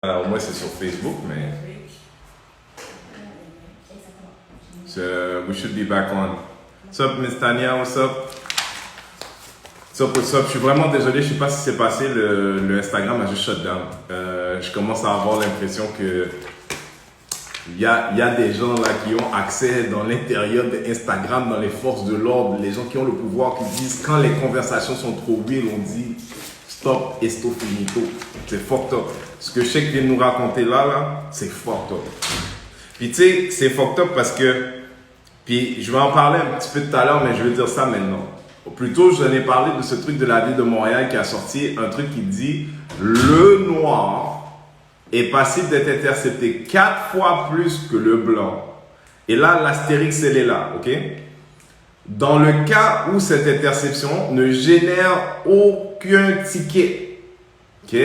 Au moins, c'est sur Facebook, mais we should be back on. What's up, Miss Tania? What's up? What's up, what's up? Je suis vraiment désolé, je sais pas ce qui s'est passé. Le Instagram a juste shut down. Je commence à avoir l'impression que il y a des gens là qui ont accès dans l'intérieur d'Instagram, dans les forces de l'ordre, les gens qui ont le pouvoir, qui disent quand les conversations sont trop real, on dit stop, esto finito. C'est fucked up. Ce que Cheikh vient de nous raconter là, c'est fucked up. Puis tu sais, c'est fucked up parce que, puis je vais en parler un petit peu tout à l'heure, mais je vais dire ça maintenant. Plutôt, je ai parlé de ce truc de la ville de Montréal qui a sorti un truc qui dit le noir est passible d'être intercepté 4 fois plus que le blanc. Et là, l'astérix, elle est là, ok? Dans le cas où cette interception ne génère aucun ticket, ok?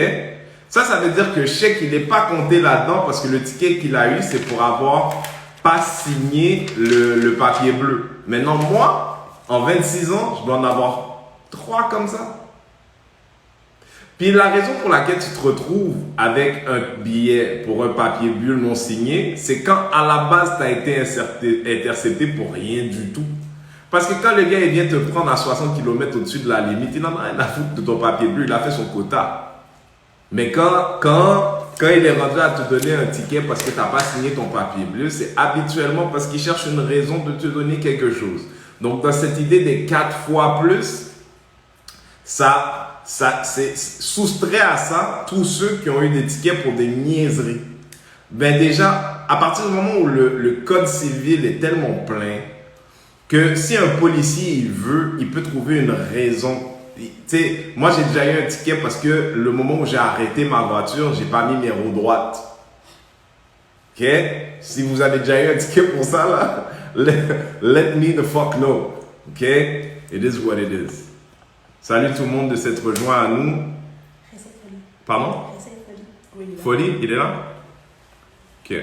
Ça veut dire que le chèque, il n'est pas compté là-dedans parce que le ticket qu'il a eu, c'est pour avoir pas signé le papier bleu. Maintenant, moi, en 26 ans, je dois en avoir 3 comme ça. Puis la raison pour laquelle tu te retrouves avec un billet pour un papier bulle non signé, c'est quand à la base tu as été intercepté pour rien du tout. Parce que quand le gars il vient te prendre à 60 km au-dessus de la limite, il n'en a rien à foutre de ton papier bleu, il a fait son quota. Mais quand il est rendu à te donner un ticket parce que tu n'as pas signé ton papier bleu, c'est habituellement parce qu'il cherche une raison de te donner quelque chose. Donc dans cette idée des 4 fois plus, ça c'est soustrait à ça tous ceux qui ont eu des tickets pour des niaiseries. Ben déjà, à partir du moment où le code civil est tellement plein que si un policier il veut, il peut trouver une raison. Tu sais, moi j'ai déjà eu un ticket parce que le moment où j'ai arrêté ma voiture, j'ai pas mis mes roues droites. Ok? Si vous avez déjà eu un ticket pour ça là, let me the fuck know. Ok? It is what it is. Salut tout le monde de s'être rejoint à nous. Pardon? Folie, il est là? Ok.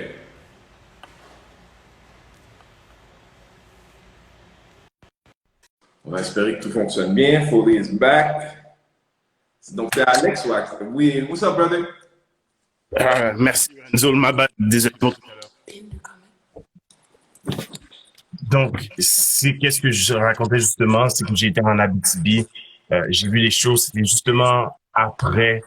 On va espérer que tout fonctionne bien. Folie is back. Donc c'est Alex ou Axel? Oui, what's up, brother? Merci, Lorenzo, ma bad, désolé pour tout à l'heure. Donc, c'est qu'est-ce que je racontais justement, c'est que j'ai été en Abitibi, j'ai vu les choses, c'était justement après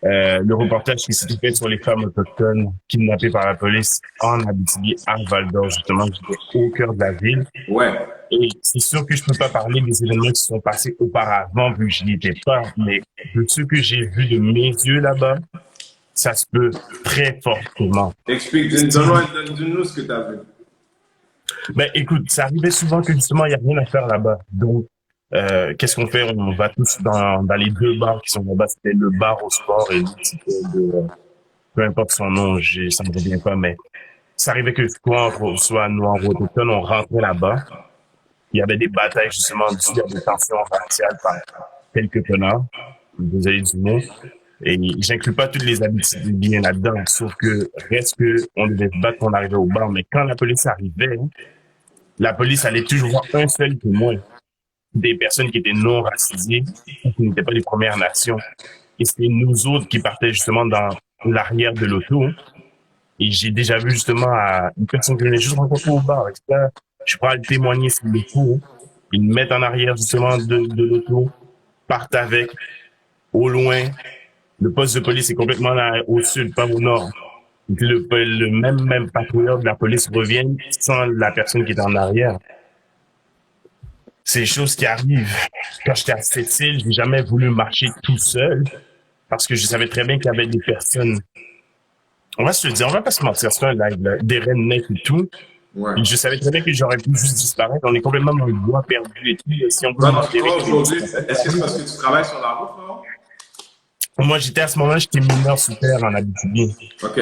le reportage qui s'était fait sur les femmes autochtones kidnappées par la police en Abitibi, à Val-d'Or, justement, j'étais au cœur de la ville. Ouais. Et c'est sûr que je peux pas parler des événements qui se sont passés auparavant, vu que je n'y étais pas, mais de ce que j'ai vu de mes yeux là-bas, ça se peut très fortement. Explique, donne-nous ce que tu as vu. Ben, écoute, ça arrivait souvent que justement, il n'y a rien à faire là-bas. Donc, qu'est-ce qu'on fait? On va tous dans les deux bars qui sont là-bas. C'était le bar au sport et l'autre, c'était peu importe son nom, ça me revient pas, mais ça arrivait que soit, soit noir ou autochtone, on rentrait là-bas. Il y avait des batailles justement dues à des tensions raciales par quelques connards, désolé du mot. Et j'inclus pas toutes les habitudes bien là-dedans, sauf que reste que on devait se battre quand on arrivait au bar. Mais quand la police arrivait, la police allait toujours voir un seul témoin, des personnes qui étaient non racisées, qui n'étaient pas des Premières Nations. Et c'était nous autres qui partaient justement dans l'arrière de l'auto. Et j'ai déjà vu justement une personne que j'avais juste rencontrée au bar. Et là, je pourrais le témoigner sur le coup. Ils me mettent en arrière justement de l'auto, partent avec, au loin. Le poste de police est complètement là, au sud, pas au nord. Le même patrouilleur de la police revient sans la personne qui est en arrière. C'est des choses qui arrivent. Quand j'étais à cette île, j'ai jamais voulu marcher tout seul parce que je savais très bien qu'il y avait des personnes. On va se le dire, on va pas se mentir, c'est un live, là, des rednecks et tout. Ouais. Et je savais très bien que j'aurais pu juste disparaître. On est complètement dans le bois perdu et tout. Si on peut Toi, m'enterrer, aujourd'hui, est-ce que c'est parce que tu travailles sur la route, frérot? moi, j'étais à ce moment-là, j'étais mineur sous terre en Abitibi. Ok.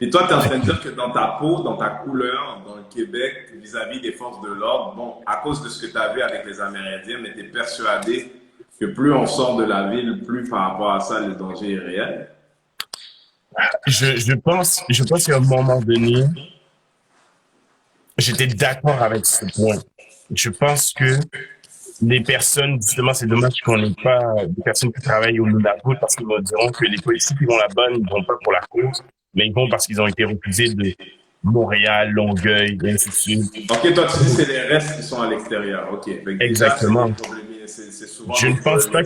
Et toi, tu es en train de dire que dans ta peau, dans ta couleur, dans le Québec, vis-à-vis des forces de l'ordre, bon, à cause de ce que tu as vu avec les Amérindiens, mais tu es persuadé que plus on sort de la ville, plus par rapport à ça, le danger est réel. Je pense qu'à un moment donné, j'étais d'accord avec ce point. Je pense que les personnes, justement, c'est dommage qu'on n'ait pas des personnes qui travaillent au Nunavut parce qu'ils me diront que les policiers qui vont là-bas, ils vont pas pour la cause, mais ils vont parce qu'ils ont été refusés de Montréal, Longueuil, et ainsi de suite. Ok, toi, tu dis que c'est les restes qui sont à l'extérieur. Ok, fait que déjà, c'est des Exactement. problèmes, c'est souvent Je ne pense pas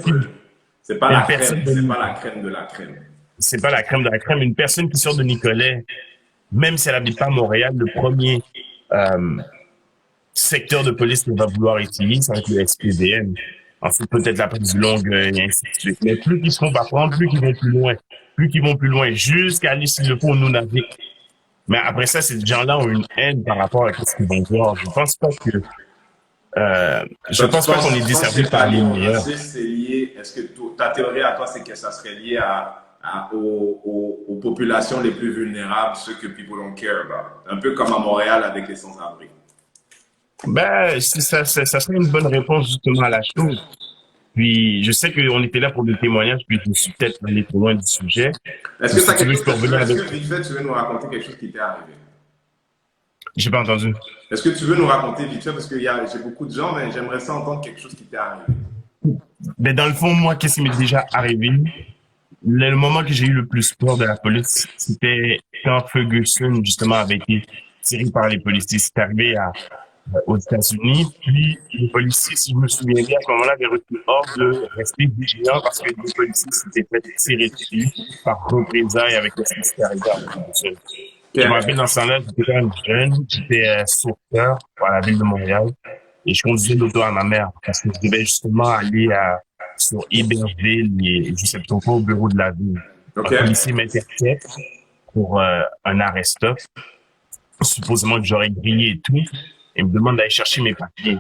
c'est pas qu'une la personne crème, c'est de, pas la crème de la crème. c'est pas la crème de la crème, une personne qui sort de Nicolet, même si elle habite pas à Montréal, le premier, euh, secteur de police qu'elle va vouloir essayer, ça va être le SPVM. Ensuite, peut-être la prise du Longueuil, et ainsi de suite. Mais plus qu'ils se font pas prendre, plus qu'ils vont plus loin. Plus qu'ils vont plus loin, jusqu'à aller, s'il le faut, au Nunavik. Mais après ça, ces gens-là ont une haine par rapport à ce qu'ils vont voir. Je Toi, pense pas qu'on est tu penses desservi que par ta les ligne meilleurs. raciste, c'est lié, est-ce que ta théorie à toi, c'est que ça serait lié aux populations les plus vulnérables, ceux que people don't care about? Un peu comme à Montréal avec les sans-abri. Ben, ça serait une bonne réponse justement à la chose. Puis, je sais qu'on était là pour des témoignages, puis je me suis peut-être allé trop loin du sujet. Est-ce Ou que tu si as tu quelque veux, je chose peux que tu veux, revenir est-ce avec. que vite fait, tu veux nous raconter quelque chose qui t'est arrivé? J'ai pas entendu. Est-ce que tu veux nous raconter vite fait, parce que j'ai beaucoup de gens, mais j'aimerais ça entendre quelque chose qui t'est arrivé. Mais dans le fond, moi, qu'est-ce qui m'est déjà arrivé? Le moment que j'ai eu le plus peur de la police, c'était quand Ferguson, justement, avait été tiré par les policiers. C'est arrivé aux États-Unis. Puis, les policiers, si je me souviens bien, à ce moment-là, avaient reçu ordre de rester vigilants parce que les policiers s'étaient fait tirer dessus par représailles avec ce qui s'était arrivé à Ferguson. Je me Ok. rappelle dans ce temps-là, j'étais quand même jeune, j'étais sauveteur à la ville de Montréal et je conduisais l'auto à ma mère parce que je devais justement aller sur Héberville et je sais pas au bureau de la ville. Un Ok. policier m'intercepte pour un arrêt stop, supposément que j'aurais grillé et tout, et me demande d'aller chercher mes papiers.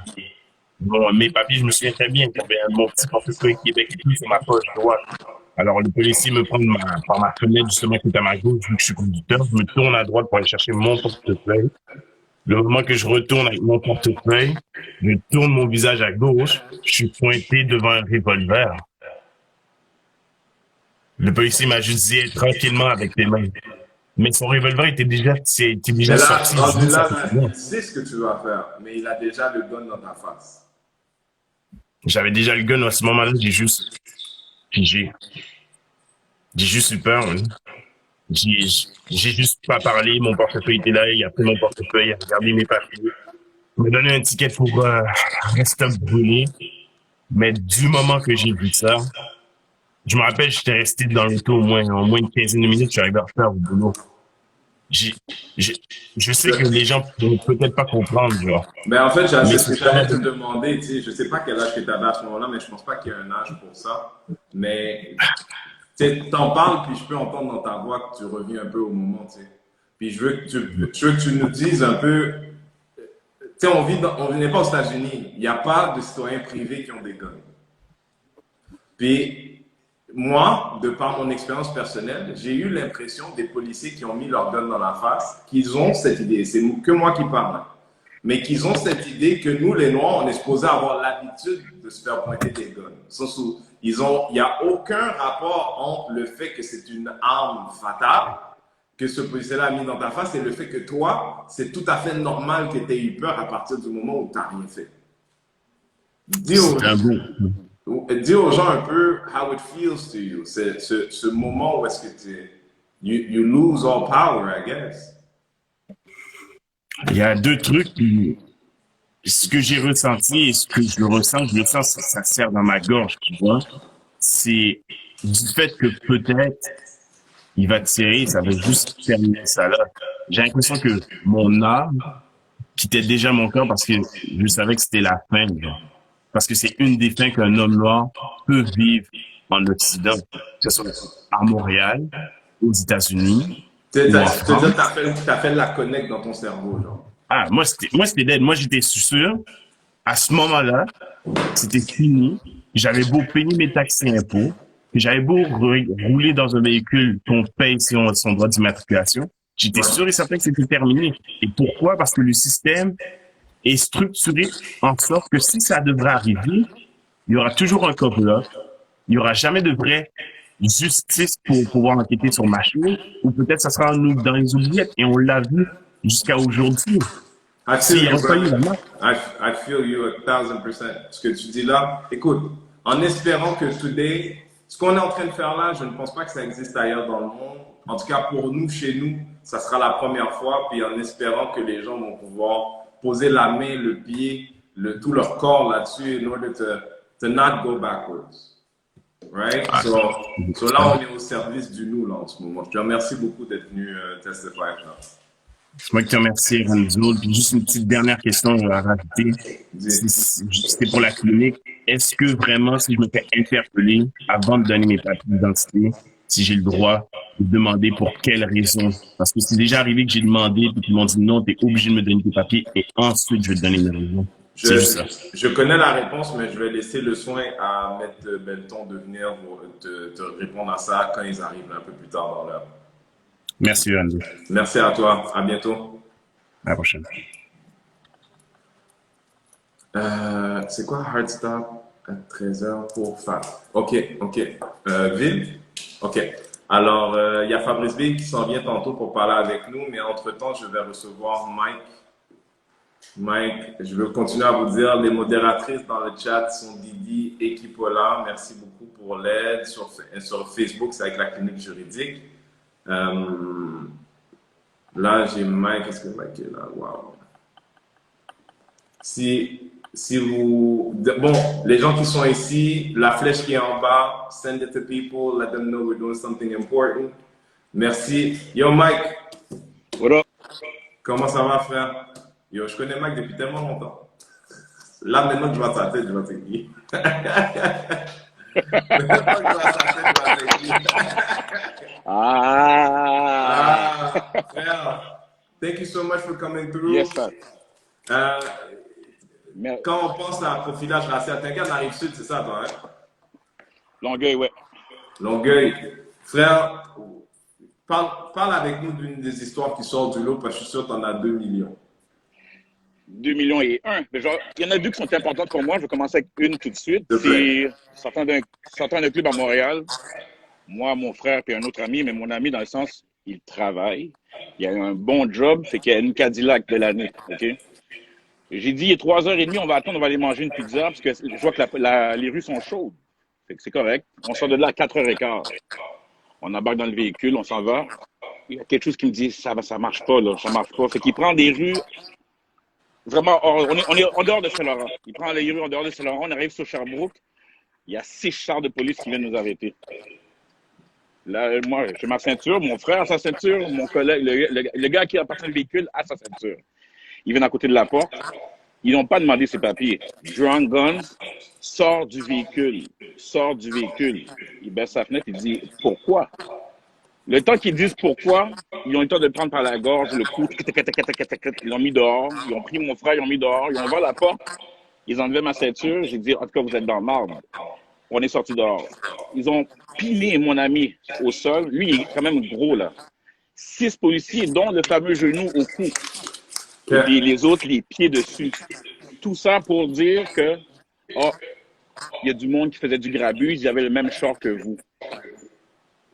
Bon, mes papiers, je me souviens très bien, j'avais mon petit portefeuille Québec et tout sur ma poche droite. Alors, le policier me prend par ma fenêtre, justement, qui est à ma gauche, vu que je suis conducteur. Je me tourne à droite pour aller chercher mon portefeuille. Le moment que je retourne avec mon portefeuille, je tourne mon visage à gauche, je suis pointé devant un revolver. Le policier m'a juste dit tranquillement avec tes mains. Mais son revolver était Mais déjà là, sorti, je rendu dis, ça là, fait là, bien. il sait ce que tu vas faire, mais il a déjà le gun dans ta face. J'avais déjà le gun à ce moment-là, j'ai juste figé. J'ai juste eu peur, hein. J'ai, j'ai juste pas parlé, mon portefeuille était là, il a pris mon portefeuille, il a regardé mes papiers, il m'a donné un ticket pour rester brûlé. Mais du moment que j'ai vu ça, je me rappelle, j'étais resté dans l'auto au moins une quinzaine de minutes, je suis arrivé en retard au boulot. J'ai, j'ai- je sais que les gens vont peut-être pas comprendre, genre, Mais en fait, mais c'est ce c'est que ça. j'allais te demander. Tu sais, je sais pas quel âge que tu avais à ce moment-là, mais je pense pas qu'il y ait un âge pour ça. Mais tu t'en parles, puis je peux entendre dans ta voix que tu reviens un peu au moment. Tu sais. Puis je veux que tu nous dises un peu. Tu sais, on n'est pas aux États-Unis. Il n'y a pas de citoyens privés qui ont des guns. Puis moi, de par mon expérience personnelle, j'ai eu l'impression des policiers qui ont mis leur gun dans la face, qu'ils ont cette idée, c'est que moi qui parle, mais qu'ils ont cette idée que nous, les Noirs, on est supposé avoir l'habitude de se faire pointer des guns. Il n'y a aucun rapport entre le fait que c'est une arme fatale que ce policier-là a mis dans ta face et le fait que toi, c'est tout à fait normal que tu aies eu peur à partir du moment où tu n'as rien fait. Dis aux, C'est un beau. Dis aux gens un peu how it feels to you. C'est ce moment où est-ce que you lose all power, I guess. Il y a deux trucs, puis ce que j'ai ressenti et ce que je le sens, ça serre dans ma gorge, tu vois. C'est du fait que peut-être il va tirer, ça va juste terminer ça là. J'ai l'impression que mon âme quittait déjà mon corps parce que je savais que c'était la fin, genre. Parce que c'est une des fins qu'un homme noir peut vivre en Occident, que ce soit à Montréal, aux États-Unis ou en Tu veux dire, France. t'as fait la connect dans ton cerveau, genre. Ah, moi, c'était dead. Moi, j'étais sûr, à ce moment-là, c'était fini. J'avais beau payer mes taxes et impôts, j'avais beau rouler dans un véhicule qu'on paye son droit d'immatriculation. J'étais Ouais. sûr et certain que c'était terminé. Et pourquoi? Parce que le système est structuré en sorte que si ça devrait arriver, il y aura toujours un cover-up. Il n'y aura jamais de vraie justice pour pouvoir enquêter sur ma chose. Ou peut-être ça sera nous dans les oubliettes. Et on l'a vu jusqu'à aujourd'hui. I feel S'il you, reçoit brother. également. I feel you 1000%. Ce que tu dis là, écoute, en espérant que today, ce qu'on est en train de faire là, je ne pense pas que ça existe ailleurs dans le monde. En tout cas, pour nous, chez nous, ça sera la première fois. Puis en espérant que les gens vont pouvoir poser la main, le pied, tout leur corps là-dessus in order to not go backwards. Right? Ah, So là, on est au service du nous là en ce moment. Je te remercie beaucoup d'être venu testifier là. c'est moi qui te remercie, Renzo. Puis juste une petite dernière question à rajouter. Dis. C'était pour la clinique. Est-ce que vraiment, si je me fais interpeller avant de donner mes papiers d'identité, si j'ai le droit de demander pour quelle raison? Parce que c'est déjà arrivé que j'ai demandé, puis qu'ils m'ont dit non, t'es obligé de me donner tes papiers, et ensuite je vais te donner une raison. C'est juste ça. Je connais la réponse, mais je vais laisser le soin à Maître Belton de venir te répondre à ça quand ils arrivent un peu plus tard dans l'heure. Merci, Renzo. Merci à toi. À bientôt. À la prochaine. C'est quoi Hard Stop à 13h pour Fab? Ok. Ville? Ok. Alors, il y a Fabrice Ville qui s'en vient tantôt pour parler avec nous, mais entre-temps, je vais recevoir Mike. Mike, je veux continuer à vous dire, les modératrices dans le chat sont Didi et Kipola. Merci beaucoup pour l'aide. Sur Facebook, c'est avec la clinique juridique. Là, j'ai Mike. Est-ce que Mike est là? Wow. Si vous... Bon, les gens qui sont ici, la flèche qui est en bas, send it to people, let them know we're doing something important. Merci. Yo, Mike. What up? Comment ça va, frère? Yo, je connais Mike depuis tellement longtemps. Là, maintenant que je vois sa tête, je vois c'est qui. Maintenant que je vois sa tête, je vois c'est qui. Frère. Thank you so much for coming through. Yes, sir. Quand on pense à profilage racial, t'es un gars de la Rive-Sud, c'est ça, toi, hein? Longueuil, ouais. Longueuil. Frère, parle avec nous d'une des histoires qui sort du lot, parce que je suis sûr que t'en as 2 millions. 2 millions et 1. Mais genre, il y en a deux qui sont importantes pour moi. Je vais commencer avec une tout de suite. C'est sortant d'un club à Montréal. Moi, mon frère et un autre ami, mais mon ami dans le sens, il travaille. Il a un bon job, fait qu'il y a une Cadillac de l'année. OK? J'ai dit, il est 3h30, on va attendre, on va aller manger une pizza parce que je vois que les rues sont chaudes. Fait que c'est correct. On sort de là à 4h15. On embarque dans le véhicule, on s'en va. Il y a quelque chose qui me dit, ça marche pas, là, ça marche pas. Fait qu'il prend des rues vraiment, on est en dehors de Saint-Laurent. Il prend les rues en dehors de Saint-Laurent, on arrive sur Sherbrooke. Il y a 6 chars de police qui viennent nous arrêter. Là, moi, j'ai ma ceinture, mon frère a sa ceinture, mon collègue, le gars qui appartient au véhicule a sa ceinture. Ils viennent à côté de la porte. Ils n'ont pas demandé ses papiers. Drunk Guns sort du véhicule. Il baisse sa fenêtre, il dit « Pourquoi? » Le temps qu'ils disent pourquoi, ils ont eu le temps de le prendre par la gorge, le cou, ils l'ont mis dehors, ils ont pris mon frère, ils l'ont mis dehors, ils ont ouvert la porte, ils enlevaient ma ceinture, j'ai dit « En tout cas, vous êtes dans le marbre. » On est sorti dehors. Ils ont pilé mon ami au sol. Lui, il est quand même gros, là. 6 policiers, dont le fameux genou au cou. Et puis les autres, les pieds dessus. Tout ça pour dire que, oh, il y a du monde qui faisait du grabuge, ils avaient le même short que vous.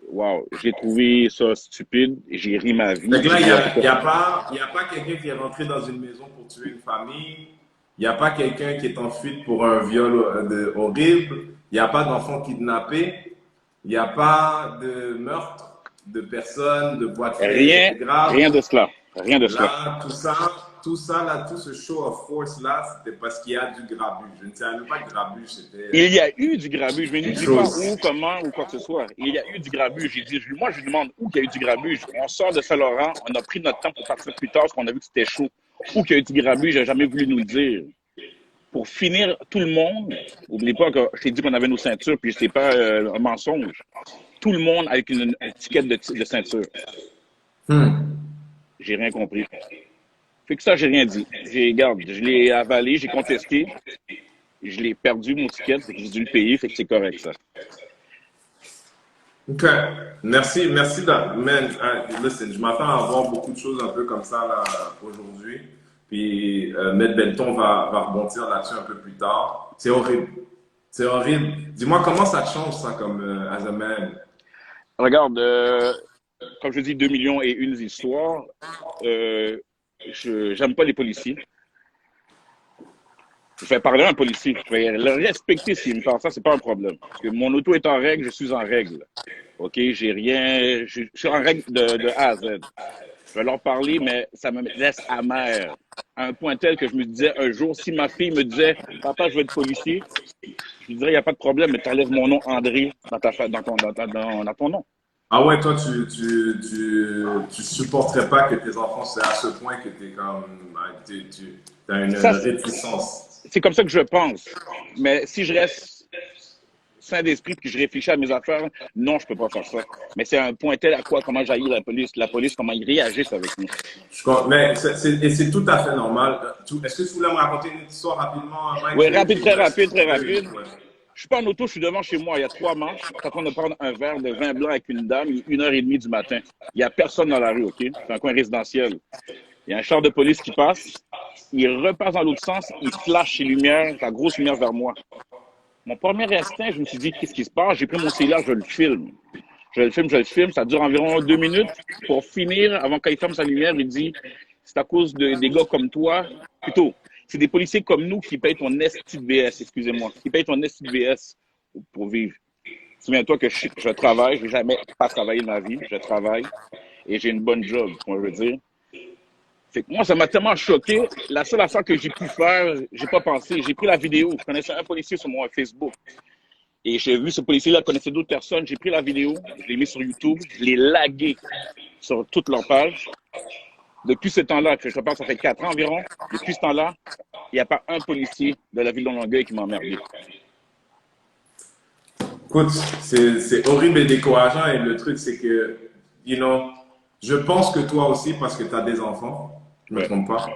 Wow, j'ai trouvé ça stupide et j'ai ri ma vie. Donc là, il n'y a pas quelqu'un qui est rentré dans une maison pour tuer une famille. Il n'y a pas quelqu'un qui est en fuite pour un viol horrible. Il n'y a pas d'enfant kidnappé. Il n'y a pas de meurtre de personnes, de boîtes graves. Rien de cela. Rien de cela. Là, tout ça, là, tout ce show of force là, c'était parce qu'il y a du grabuge. Je ne savais même pas que grabuge c'était. Il y a eu du grabuge, mais ne dis pas où, comment ou quoi que ce soit. Il y a eu du grabuge. Moi, je demande où il y a eu du grabuge. On sort de Saint-Laurent, on a pris notre temps pour partir plus tard parce qu'on a vu que c'était chaud. Où il y a eu du grabuge, il n'a jamais voulu nous le dire. Pour finir, tout le monde, n'oubliez pas que je t'ai dit qu'on avait nos ceintures, puis c'est pas un mensonge. Tout le monde avec une étiquette de ceinture. J'ai rien compris. Fait que ça, j'ai rien dit. Je l'ai avalé, j'ai contesté. Je l'ai perdu, mon ticket, fait que j'ai dû le payer, fait que c'est correct, ça. OK. Merci, man. Listen, je m'attends à avoir beaucoup de choses un peu comme ça là, aujourd'hui. Puis, Maître Belton va rebondir là-dessus un peu plus tard. C'est horrible. C'est horrible. Dis-moi, comment ça te change, ça, comme as a man? Regarde, comme je dis, 2 millions et une histoires. j'aime pas les policiers. Je vais parler à un policier. Je vais le respecter s'il me parle. Ça, c'est pas un problème. Parce que mon auto est en règle, je suis en règle. OK? J'ai rien. Je suis en règle de A à Z. Je vais leur parler, mais ça me laisse amer. À un point tel que je me disais un jour, si ma fille me disait, papa, je veux être policier, je lui dirais, il n'y a pas de problème, mais tu enlèves mon nom André dans ton nom. Ah ouais, toi, tu supporterais pas que tes enfants, c'est à ce point que t'es comme, tu as une Ça, réticence. c'est comme ça que je pense. Mais si je reste sain d'esprit puis que je réfléchis à mes affaires, non, je peux pas faire ça. Mais c'est un point tel à quoi, comment j'haïs la police, comment ils réagissent avec nous. Mais et c'est tout à fait normal. Est-ce que tu voulais me raconter une histoire rapidement, Mike? Oui, rapide, très rapide, très rapide. Ouais. Je suis pas en auto, je suis devant chez moi. Il y a 3 manches. Je suis en train de prendre un verre de vin blanc avec une dame, 1h30 du matin. Il n'y a personne dans la rue, OK? C'est un coin résidentiel. Il y a un char de police qui passe. Il repasse dans l'autre sens. Il flash ses lumières, la grosse lumière vers moi. Mon premier instinct, je me suis dit, qu'est-ce qui se passe? J'ai pris mon cellulaire, je le filme. Je le filme. Ça dure environ 2 minutes. Pour finir, avant qu'il ferme sa lumière, il dit, c'est à cause des gars comme toi. Plutôt, c'est des policiers comme nous qui payent ton esti de VS, excusez-moi, qui payent ton esti de VS pour vivre. Souviens-toi que je travaille, je n'ai jamais pas travaillé de ma vie, je travaille et j'ai une bonne job, moi je veux dire. Fait que moi, ça m'a tellement choqué. La seule affaire que j'ai pu faire, j'ai pas pensé. J'ai pris la vidéo. Je connaissais un policier sur mon Facebook. Et j'ai vu ce policier-là connaissait d'autres personnes. J'ai pris la vidéo, je l'ai mis sur YouTube, je l'ai lagué sur toute leur page. Depuis ce temps-là, je pense que ça fait 4 ans environ, depuis ce temps-là, il n'y a pas un policier de la ville de Longueuil qui m'a emmerdé. Écoute, c'est horrible et décourageant. Et le truc, c'est que, je pense que toi aussi, parce que tu as des enfants, je ne me trompe pas,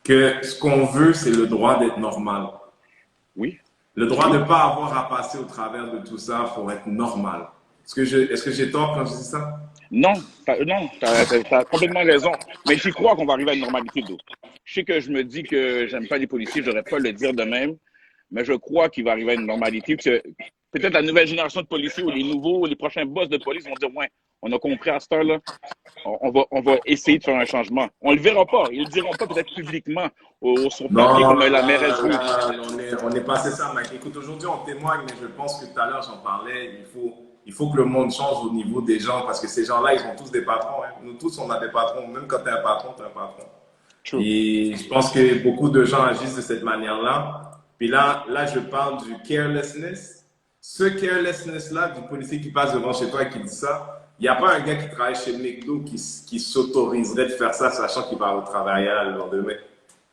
que ce qu'on veut, c'est le droit d'être normal. Oui. Le droit de ne pas avoir à passer au travers de tout ça pour être normal. Est-ce que j'ai tort quand je dis ça? Non, t'as complètement raison. Mais j'y crois qu'on va arriver à une normalité d'eau. Je sais que je me dis que j'aime pas les policiers, j'aurais pas le dire de même, mais je crois qu'il va arriver à une normalité. Peut-être la nouvelle génération de policiers ou les nouveaux, les prochains boss de police vont dire, ouais, on a compris à cette heure-là, on va essayer de faire un changement. On le verra pas, ils le diront pas peut-être publiquement sur papier comme la mairesse veut. On est passé ça, Mike. Écoute, aujourd'hui, on témoigne, mais je pense que tout à l'heure, j'en parlais, il faut que le monde change au niveau des gens, parce que ces gens-là, ils ont tous des patrons. Hein. Nous tous, on a des patrons. Même quand tu es un patron, tu es un patron. True. Et je pense que beaucoup de gens agissent de cette manière-là. Puis là, je parle du carelessness. Ce carelessness-là, du policier qui passe devant chez toi et qui dit ça, il n'y a pas un gars qui travaille chez McDo qui s'autoriserait de faire ça, sachant qu'il va au travail le lendemain.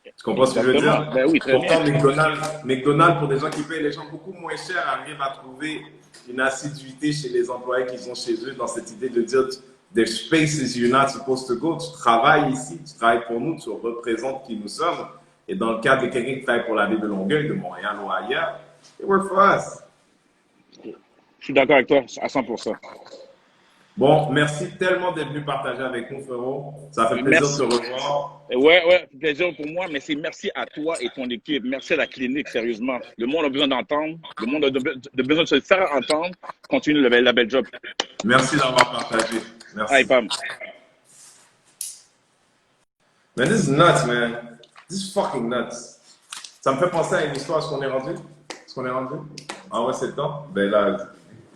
Tu comprends ce que je veux dire? Ben oui, pourtant, McDonald's, pour des gens qui payent les gens beaucoup moins cher, arrive à trouver une assiduité chez les employés qu'ils ont chez eux dans cette idée de dire there's spaces you're not supposed to go. Tu travailles ici, tu travailles pour nous, tu représentes qui nous sommes. Et dans le cas de quelqu'un qui travaille pour la ville de Longueuil, de Montréal ou ailleurs, it works for us. Je suis d'accord avec toi à 100%. Bon, merci tellement d'être venu partager avec nous, frérot. Ça fait plaisir de te revoir. Ouais, plaisir pour moi, mais c'est merci à toi et ton équipe. Merci à la clinique, sérieusement. Le monde a besoin d'entendre. Le monde a besoin de se faire entendre. Continue la belle job. Merci d'avoir partagé. Merci. Hey, Pam. Man, this is nuts, man. This is fucking nuts. Ça me fait penser à une histoire. Est-ce qu'on est rendu? Ah ouais, c'est le temps? Ben là,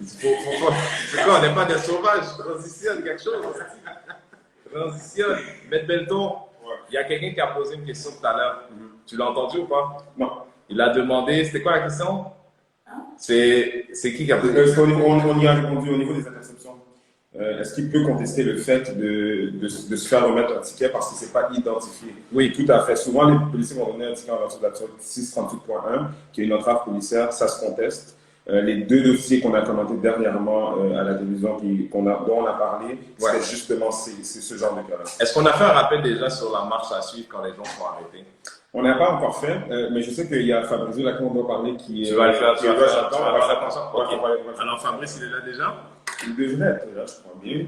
c'est quoi? On n'est pas des sauvages. Transitionne quelque chose. Transitionne. Mettre Belton. Il y a quelqu'un qui a posé une question tout à l'heure. Tu l'as entendu ou pas? Non. Il a demandé, c'était quoi la question? C'est qui a posé la question? On y a répondu au niveau des interceptions. Est-ce qu'il peut contester le fait de se faire remettre un ticket parce que ce n'est pas identifié? Oui, tout à fait. Souvent, les policiers vont donner un ticket en vertu de l'article 638.1, qui est une entrave policière, ça se conteste. Les 2 dossiers qu'on a commentés dernièrement à la télévision dont on a parlé, c'est justement c'est ce genre de cas-là. Est-ce qu'on a fait un rappel déjà sur la marche à suivre quand les gens sont arrêtés? On n'a pas encore fait, mais je sais qu'il y a Fabrizio là qu'on doit parler qui est. Tu vas le faire, tu vas faire attention. Ok. Alors Fabrice, il est là déjà? Il devrait être là, je crois bien.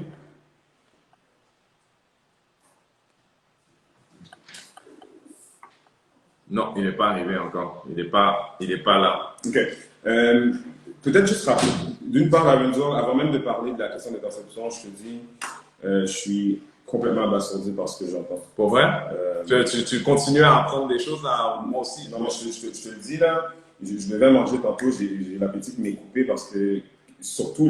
Non, il n'est pas arrivé encore. Il n'est pas là. Ok. Peut-être juste rapide. D'une part, Lorenzo, avant même de parler de la question d'interception, je te dis, je suis complètement abasourdi par ce que j'entends. Pour vrai? Euh, Tu continues à apprendre des choses, moi aussi. non, mais je te le dis là, je devais manger tantôt, j'ai l'appétit qui m'est coupé parce que surtout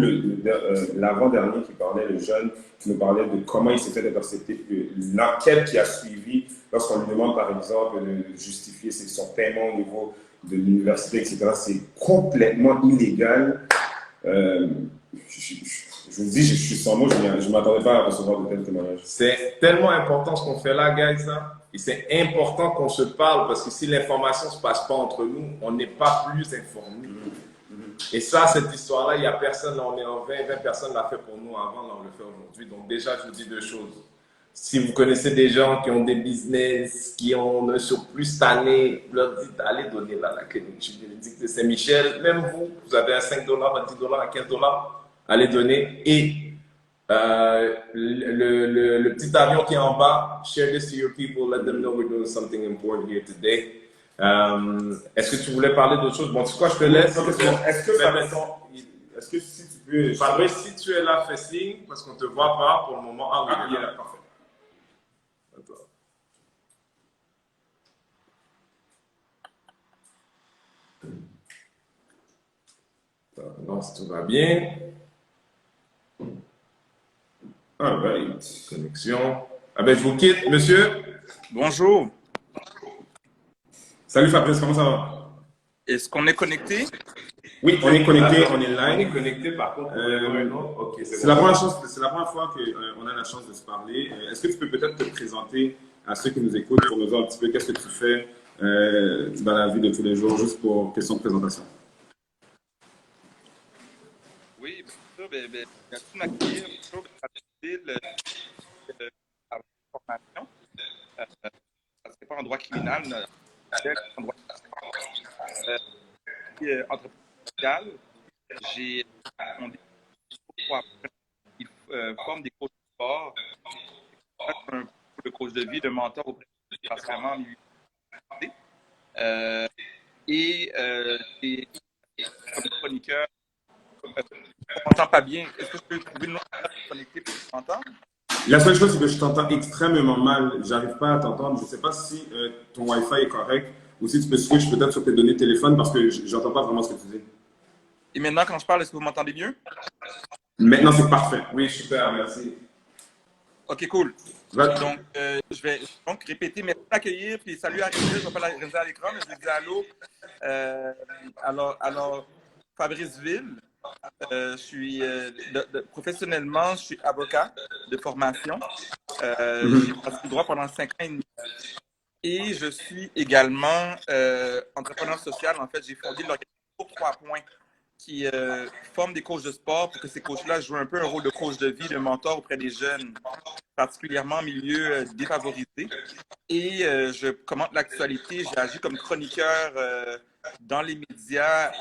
l'avant-dernier qui parlait, le jeune, qui nous parlait de comment il s'est fait intercepter, l'enquête qui a suivi lorsqu'on lui demande par exemple de justifier son paiement au niveau de l'université, etc. C'est complètement illégal. Je vous dis, je suis sans mots, je ne m'attendais pas à recevoir de tels témoignages. C'est tellement important ce qu'on fait là, guys. Hein? Et c'est important qu'on se parle parce que si l'information ne se passe pas entre nous, on n'est pas plus informés. Et ça, cette histoire-là, il n'y a personne, là, on est en 20 personnes l'a fait pour nous avant, là, on le fait aujourd'hui. Donc déjà, je vous dis deux choses. Si vous connaissez des gens qui ont des business, qui ont un surplus cette année, leur dites, allez donner là, la clinique de Saint-Michel. Même vous avez un 5 $, un 10 $, un 15 $, allez donner. Et le petit avion qui est en bas, share this to your people, let them know we're doing something important here today. Est-ce que tu voulais parler d'autre chose? Bon, tu sais quoi, je te laisse. Est-ce que si tu peux... Fabrice, si tu es là, fais signe, parce qu'on ne te voit pas pour le moment. Ah oui, il est là, parfait. Non, si tout va bien. All right. Connexion. Ah ben, je vous quitte, monsieur. Bonjour. Salut Fabrice, comment ça va? Est-ce qu'on est connecté? Oui, on est connecté, on est live. On est connecté, par contre. Ok, c'est la première fois qu'on a la chance de se parler. Est-ce que tu peux peut-être te présenter à ceux qui nous écoutent pour nous dire un petit peu qu'est-ce que tu fais dans la vie de tous les jours, juste pour question de présentation? Oui, bien sûr. Merci de m'accueillir. Bonjour, à votre formation. C'est pas en droit criminel, mais en droit entrepreneurial. J'ai fondé qui forme des coachs de sport, un de coach de vie, de mentor auprès de principalement en milieu et comme chroniqueur. On m'entend pas bien. Est-ce que je peux trouver une autre personne connectée pour m'entendre? La seule chose, c'est que je t'entends extrêmement mal. J'arrive pas à t'entendre. Je ne sais pas si ton Wi-Fi est correct ou si tu peux switch peut-être sur tes données téléphone parce que j'entends pas vraiment ce que tu dis. Et maintenant, quand je parle, est-ce que vous m'entendez mieux? Maintenant, c'est parfait. Oui, super, merci. OK, cool. Va- Donc, je vais donc répéter, merci d'accueillir, puis salut à Rémi, je vais pas la réaliser à l'écran, mais je vais dire allô. Alors, Fabrice Ville, je suis, professionnellement, je suis avocat de formation. J'ai pratiqué le droit pendant 5 ans et demi. Et je suis également entrepreneur social. En fait, j'ai fondé l'organisation Pour 3 points qui forme des coachs de sport pour que ces coachs-là jouent un peu un rôle de coach de vie, de mentor auprès des jeunes, particulièrement en milieu défavorisé. Et je commente l'actualité. J'ai agi comme chroniqueur dans les médias,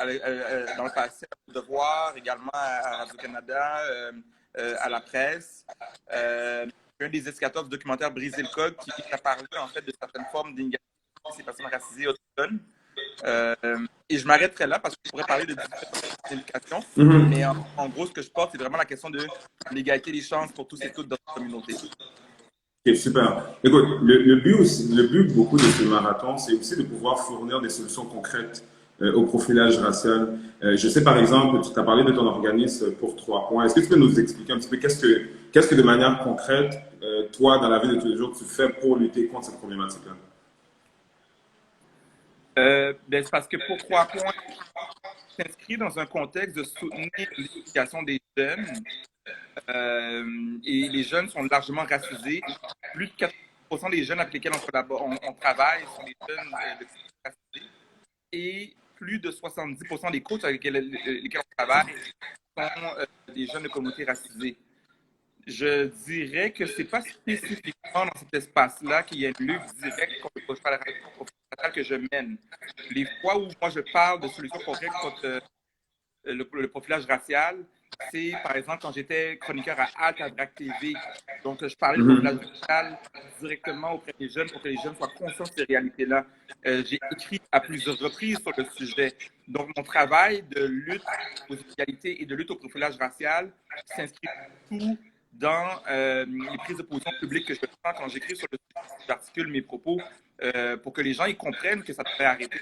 dans le passé, à Devoir, également à Radio-Canada, à la presse. Un des éducateurs du documentaire Briser le code qui a parlé en fait de certaines formes d'inégalité chez ces personnes racisées autochtones. Et je m'arrêterai là parce que je pourrais parler de différentes éducations, mais en gros, ce que je porte, c'est vraiment la question de l'égalité des chances pour tous et toutes dans notre communauté. Ok, super. Écoute, le but beaucoup de ce marathon, c'est aussi de pouvoir fournir des solutions concrètes au profilage racial. Je sais par exemple, tu as parlé de ton organisme Pour 3 points. Est-ce que tu peux nous expliquer un petit peu qu'est-ce que de manière concrète, toi, dans la vie de tous les jours, tu fais pour lutter contre cette problématique-là? C'est parce que Pour 3 points s'inscrit dans un contexte de soutenir l'éducation des jeunes. Et les jeunes sont largement racisés. Plus de 80% des jeunes avec lesquels on travaille sont des jeunes racisés. Et plus de 70% des coachs avec lesquels on travaille sont des jeunes de communautés racisées. Je dirais que ce n'est pas spécifiquement dans cet espace-là qu'il y a une lutte directe contre le profilage racial que je mène. Les fois où moi je parle de solutions concrètes contre le profilage racial, c'est par exemple quand j'étais chroniqueur à Alt à Drac TV. Donc, je parlais de profilage racial directement auprès des jeunes pour que les jeunes soient conscients de ces réalités-là. J'ai écrit à plusieurs reprises sur le sujet. Donc, mon travail de lutte aux inégalités et de lutte au profilage racial s'inscrit tout dans les prises de position publiques que je prends quand j'écris sur le site, j'articule mes propos pour que les gens ils comprennent que ça devrait arrêter.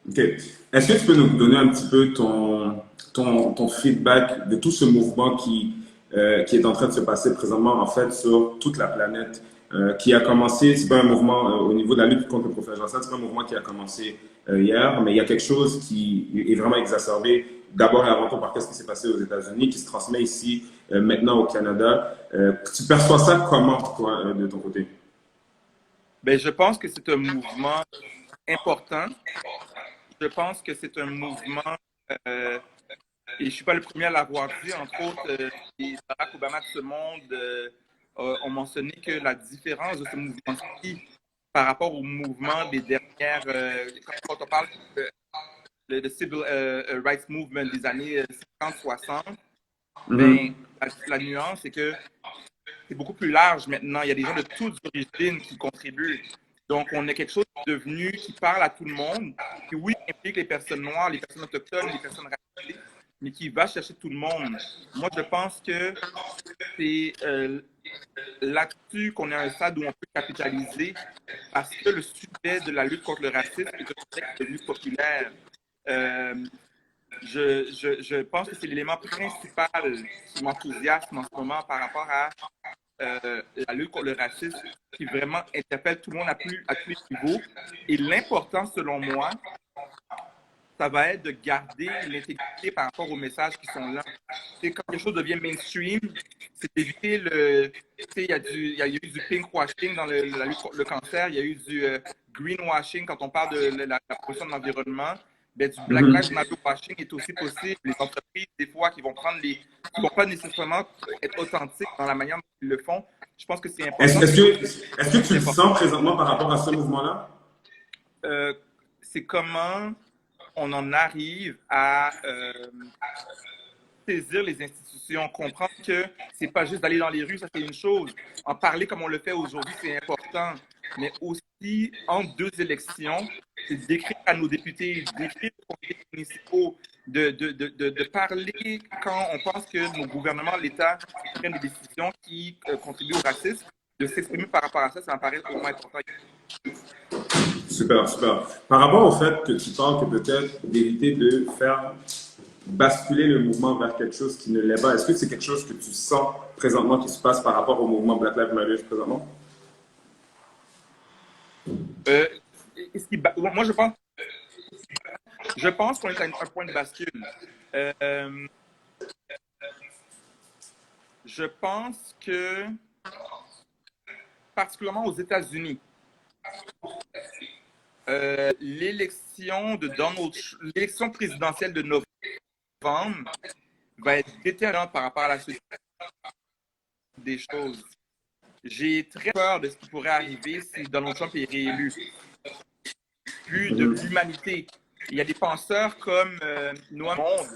OK. Est-ce que tu peux nous donner un petit peu ton feedback de tout ce mouvement qui est en train de se passer présentement, en fait, sur toute la planète, qui a commencé, c'est pas un mouvement au niveau de la lutte contre le profilage racial, c'est pas un mouvement qui a commencé hier, mais il y a quelque chose qui est vraiment exacerbé, d'abord et avant tout par ce qui s'est passé aux États-Unis, qui se transmet ici, maintenant au Canada. Tu perçois ça comment, toi, de ton côté? Ben, je pense que c'est un mouvement important. Je pense que c'est un mouvement, et je ne suis pas le premier à l'avoir dit, entre autres, les Barack Obama de ce monde ont mentionné que la différence de ce mouvement-ci par rapport au mouvement des dernières, quand on parle de Civil Rights Movement des années 50-60, ben, la nuance, c'est que c'est beaucoup plus large maintenant. Il y a des gens de toutes origines qui contribuent. Donc, on a quelque chose de devenu qui parle à tout le monde, qui, oui, implique les personnes noires, les personnes autochtones, les personnes racisées, mais qui va chercher tout le monde. Moi, je pense que c'est là-dessus qu'on est à un stade où on peut capitaliser parce que le sujet de la lutte contre le racisme est un sujet devenu populaire. Je pense que c'est l'élément principal qui m'enthousiasme en ce moment par rapport à la lutte contre le racisme qui vraiment interpelle tout le monde à tous les niveaux. Et l'important, selon moi, ça va être de garder l'intégrité par rapport aux messages qui sont là. C'est quand quelque chose devient mainstream, c'est d'éviter le... Il y a eu du pinkwashing dans la lutte contre le cancer, il y a eu du greenwashing quand on parle de la promotion de l'environnement. Ben, du Black Lives Matter washing est aussi possible. Les entreprises, des fois, qui vont pas nécessairement être authentiques dans la manière dont ils le font. Je pense que c'est important. Est-ce que tu le sens présentement par rapport à ce mouvement-là? C'est comment on en arrive à saisir les institutions, comprendre que c'est pas juste d'aller dans les rues, ça c'est une chose. En parler comme on le fait aujourd'hui, c'est important. Mais aussi, entre deux élections, c'est d'écrire à nos députés, d'écrire aux conseillers municipaux, de parler quand on pense que nos gouvernements, l'État, prennent des décisions qui contribuent au racisme, de s'exprimer par rapport à ça, ça me paraît au moins important. Super, super. Par rapport au fait que tu parles que peut-être d'éviter de faire basculer le mouvement vers quelque chose qui ne l'est pas, est-ce que c'est quelque chose que tu sens présentement qui se passe par rapport au mouvement Black Lives Matter présentement? Moi, je pense qu'on est à un point de bascule. Je pense que, particulièrement aux États-Unis, l'élection présidentielle de novembre va être déterminante par rapport à la suite des choses. J'ai très peur de ce qui pourrait arriver si Donald Trump est réélu. Plus de l'humanité. Il y a des penseurs comme Noam Monde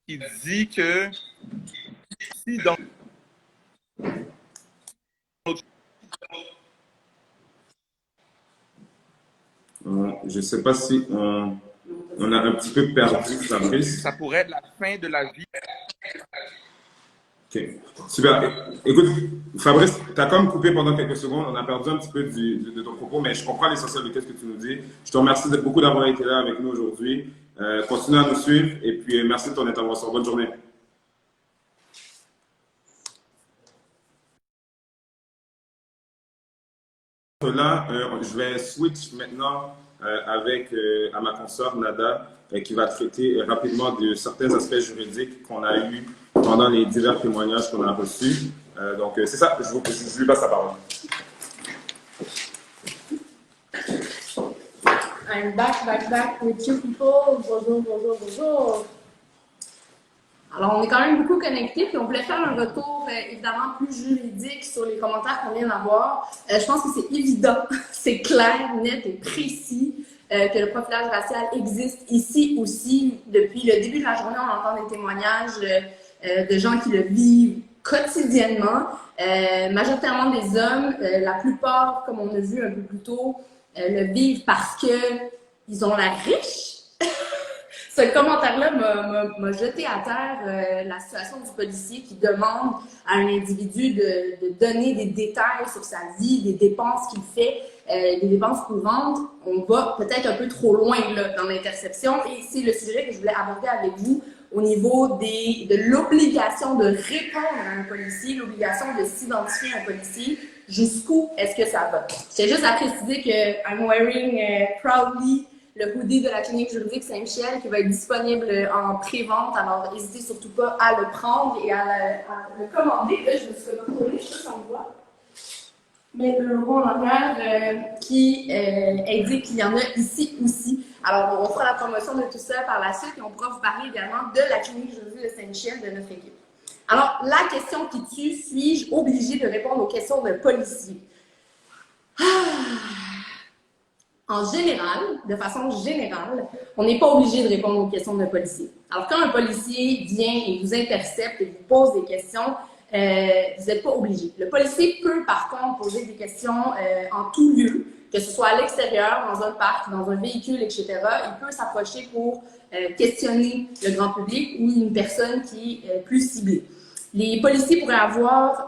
qui dit que si Donald je ne sais pas si on a un petit peu perdu Fabrice. Ça pourrait être la fin de la vie. OK. Super. Écoute, Fabrice, tu as comme coupé pendant quelques secondes. On a perdu un petit peu de ton propos, mais je comprends l'essentiel de ce que tu nous dis. Je te remercie beaucoup d'avoir été là avec nous aujourd'hui. Continue à nous suivre et puis merci de ton intervention. Bonne journée. Là, je vais switch maintenant à ma consoeur Nada qui va traiter rapidement de certains aspects juridiques qu'on a eus pendant les divers témoignages qu'on a reçus. Donc, c'est ça, je lui passe la parole. I'm back with you people. Bonjour. Alors, on est quand même beaucoup connectés, puis on voulait faire un retour évidemment plus juridique sur les commentaires qu'on vient d'avoir. Je pense que c'est évident, c'est clair, net et précis que le profilage racial existe ici aussi. Depuis le début de la journée, on entend des témoignages de gens qui le vivent quotidiennement, majoritairement des hommes. La plupart, comme on a vu un peu plus tôt, le vivent parce qu'ils ont l'air riches. Ce commentaire-là m'a jeté à terre la situation du policier qui demande à un individu de donner des détails sur sa vie, des dépenses qu'il fait, des dépenses courantes. On va peut-être un peu trop loin là, dans l'interception et c'est le sujet que je voulais aborder avec vous au niveau de l'obligation de répondre à un policier, l'obligation de s'identifier à un policier. Jusqu'où est-ce que ça va? J'ai juste à préciser que I'm wearing proudly le hoodie de la clinique juridique Saint-Michel qui va être disponible en pré-vente. Alors, n'hésitez surtout pas à le prendre et à le commander. Là, je me suis retournée, je sais pas si on le voit. Mais le logo en arrière qui indique qu'il y en a ici aussi. Alors, on fera la promotion de tout ça par la suite et on pourra vous parler également de la clinique juridique de Saint-Michel de notre équipe. Alors, la question qui tue, suis-je obligée de répondre aux questions d'un policier? En général, de façon générale, on n'est pas obligé de répondre aux questions d'un policier. Alors, quand un policier vient et vous intercepte et vous pose des questions, vous n'êtes pas obligé. Le policier peut, par contre, poser des questions en tout lieu, que ce soit à l'extérieur, dans un parc, dans un véhicule, etc. Il peut s'approcher pour questionner le grand public ou une personne qui est plus ciblée. Les policiers pourraient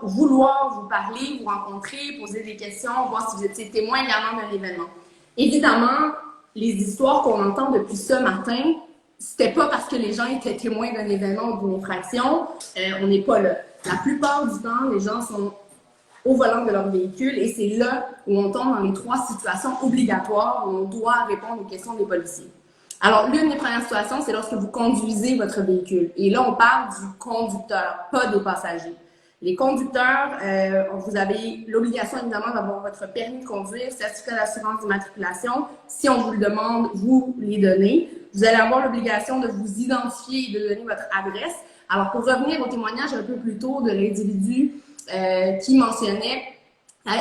vouloir vous parler, vous rencontrer, poser des questions, voir si vous étiez témoin également d'un événement. Évidemment, les histoires qu'on entend depuis ce matin, c'était pas parce que les gens étaient témoins d'un événement ou d'une infraction. On n'est pas là. La plupart du temps, les gens sont au volant de leur véhicule et c'est là où on tombe dans les 3 situations obligatoires où on doit répondre aux questions des policiers. Alors, l'une des premières situations, c'est lorsque vous conduisez votre véhicule. Et là, on parle du conducteur, pas des passagers. Les conducteurs, vous avez l'obligation évidemment d'avoir votre permis de conduire, certificat d'assurance d'immatriculation. Si on vous le demande, vous les donnez. Vous allez avoir l'obligation de vous identifier et de donner votre adresse. Alors, pour revenir au témoignage un peu plus tôt de l'individu qui mentionnait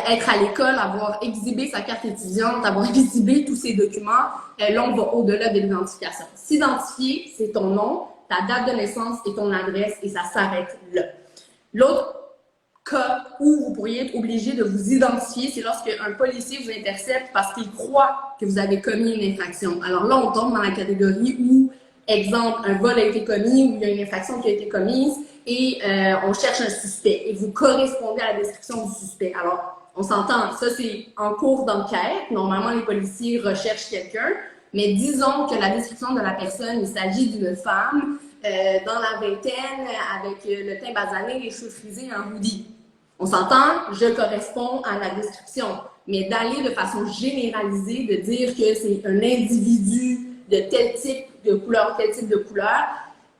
être à l'école, avoir exhibé sa carte étudiante, avoir exhibé tous ses documents, là, on va au-delà de l'identification. S'identifier, c'est ton nom, ta date de naissance et ton adresse, et ça s'arrête là. L'autre cas où vous pourriez être obligé de vous identifier, c'est lorsque un policier vous intercepte parce qu'il croit que vous avez commis une infraction. Alors là, on tombe dans la catégorie où, exemple, un vol a été commis ou il y a une infraction qui a été commise et on cherche un suspect et vous correspondez à la description du suspect. Alors, on s'entend, ça c'est en cours d'enquête. Normalement, les policiers recherchent quelqu'un, mais disons que la description de la personne, il s'agit d'une femme dans la vingtaine, avec le teint basané, les cheveux frisés, un hoodie. On s'entend, je corresponds à la description. Mais d'aller de façon généralisée, de dire que c'est un individu de tel type de couleur, tel type de couleur,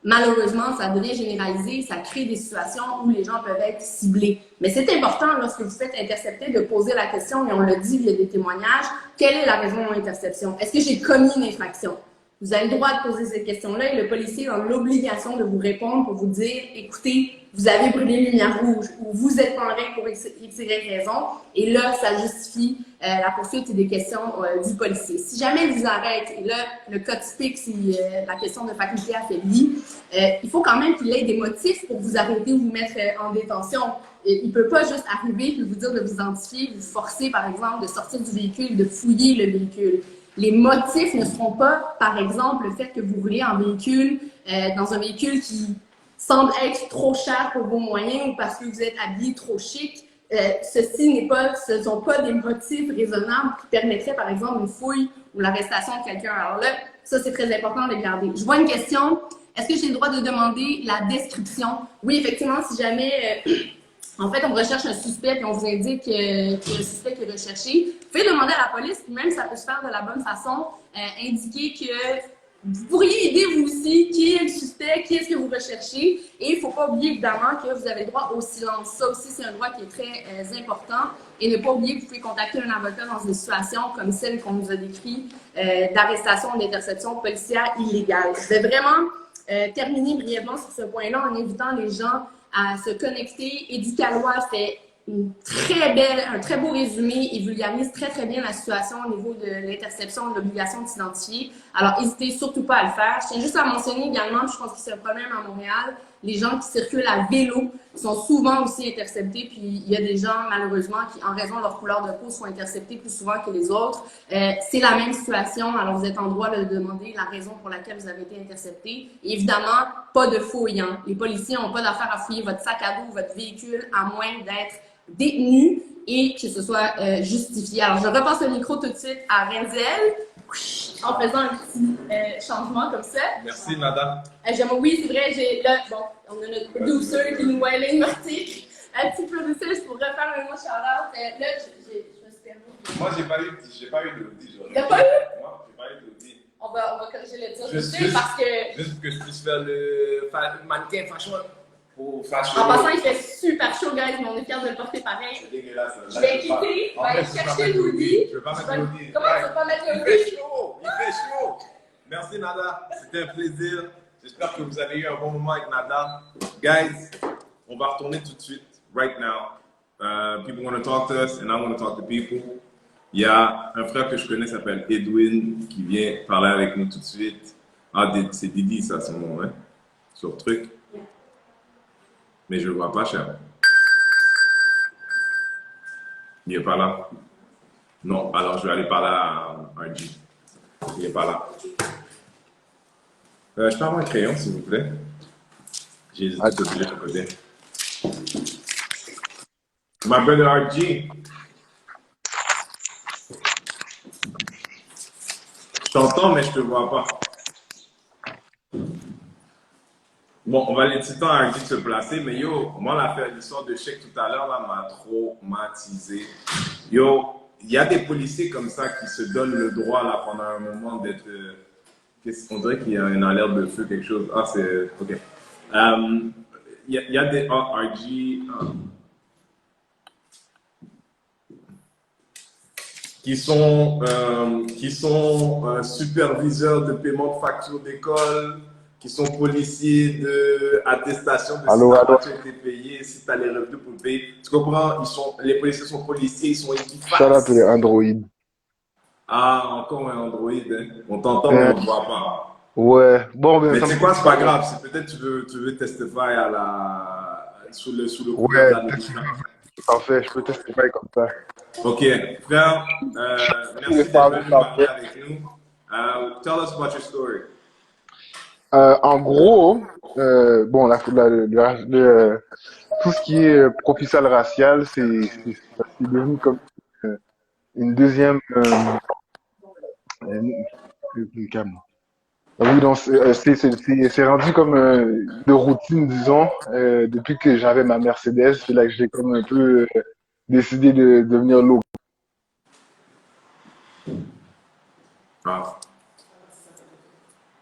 malheureusement, ça devient généralisé, ça crée des situations où les gens peuvent être ciblés. Mais c'est important, lorsque vous faites intercepter, de poser la question, et on le dit via des témoignages, quelle est la raison de mon interception? Est-ce que j'ai commis une infraction? Vous avez le droit de poser cette question-là et le policier a l'obligation de vous répondre pour vous dire, écoutez, vous avez brûlé une lumière rouge ou vous êtes en règle pour X, Y raison. Et là, ça justifie la poursuite et des questions du policier. Si jamais il vous arrête, et là, le cas typique, c'est la question de faculté affaiblie, il faut quand même qu'il ait des motifs pour vous arrêter ou vous mettre en détention. Il ne peut pas juste arriver et vous dire de vous identifier, vous forcer, par exemple, de sortir du véhicule, de fouiller le véhicule. Les motifs ne seront pas, par exemple, le fait que vous roulez en véhicule, dans un véhicule qui semble être trop cher pour vos moyens ou parce que vous êtes habillé trop chic. Ce ne sont pas des motifs raisonnables qui permettraient, par exemple, une fouille ou l'arrestation de quelqu'un. Alors là, ça, c'est très important de le garder. Je vois une question. Est-ce que j'ai le droit de demander la description? Oui, effectivement, si jamais... En fait, on recherche un suspect et on vous indique qu'il y a un suspect qui est recherché. Vous pouvez demander à la police, puis même ça peut se faire de la bonne façon, indiquer que vous pourriez aider vous aussi, qui est le suspect, qui est-ce que vous recherchez. Et il ne faut pas oublier évidemment que vous avez le droit au silence. Ça aussi, c'est un droit qui est très important. Et ne pas oublier que vous pouvez contacter un avocat dans une situation comme celle qu'on nous a décrite, d'arrestation ou d'interception policière illégale. Je vais vraiment terminer brièvement sur ce point-là en invitant les gens à se connecter. Éducalois fait un très beau résumé et vulgarise très bien la situation au niveau de l'interception, de l'obligation de s'identifier. Alors, n'hésitez surtout pas à le faire. Je tiens juste à mentionner également, je pense que c'est un problème à Montréal, Les gens qui circulent à vélo sont souvent aussi interceptés. Puis il y a des gens, malheureusement, qui, en raison de leur couleur de peau, sont interceptés plus souvent que les autres. C'est la même situation. Alors, vous êtes en droit de demander la raison pour laquelle vous avez été intercepté. Et évidemment, pas de fouille. Hein. Les policiers n'ont pas d'affaire à fouiller votre sac à dos ou votre véhicule, à moins d'être détenu et que ce soit justifié. Alors, je repasse le micro tout de suite à Renzel en faisant un petit changement comme ça. Merci, Nada. Oui, c'est vrai, j'ai là, bon, on a notre producer qui nous voit nordique. Un petit producer pour refaire un mot shout-out. Là, je me suis permis. Moi, j'ai pas eu d'audit. Il n'y a pas eu? Moi, j'ai pas eu d'audit. On va corriger le tir parce que. Juste pour que je puisse faire le mannequin fashion. En passant, il fait super chaud, guys, mais on est fiers de le porter pareil. C'est dégueulasse. Je vais quitter, je vais aller chercher l'hoodie. Je veux pas mettre l'hoodie. Comment tu veux pas mettre Il l'hoodie? fait chaud. Il fait chaud. Merci, Nada. C'était un plaisir. J'espère que vous avez eu un bon moment avec Nada. Guys, on va retourner tout de suite, right now. People want to talk to us and I want to talk to people. Il y a un frère que je connais qui s'appelle Edwin qui vient parler avec nous tout de suite. Ah, c'est Didi, ça, son nom, hein? Sur truc. Mais je ne le vois pas, cher. Il n'est pas là. Non, alors je vais aller parler à RG. Il n'est pas là. Je peux avoir un crayon, s'il vous plaît? J'ai hésité de le dire à côté. My brother RG. Je t'entends, mais je ne te vois pas. Bon, on va laisser le temps à RG de se placer, mais yo, moi, l'histoire de chèque tout à l'heure, là, m'a traumatisé. Yo, il y a des policiers comme ça qui se donnent le droit, là, pendant un moment d'être... on dirait qu'il y a une alerte de feu, quelque chose. Ah, c'est... OK. Il y a des... RG... qui sont superviseurs de paiement de factures d'école, qui sont policiers de attestation de si ta voiture a été payée, si tu as les revenus pour le payer. Tu comprends? Les policiers sont policiers, ils sont équipés. Shout out les Android. Ah, encore un Android. Hein? On t'entend, mais on ne te voit pas. Ouais, bon, ben, mais c'est quoi, c'est pas grave. C'est peut-être que tu veux testify sous le coup ouais, de parfait, je peux testify comme ça. Ok, frère, merci d'être venu parler avec nous. Tell us about your story. En gros, bon, tout ce qui est profil racial, c'est devenu comme une deuxième. Oui, donc c'est rendu comme de routine, disons, depuis que j'avais ma Mercedes. C'est là que j'ai comme un peu décidé de devenir local. Ah.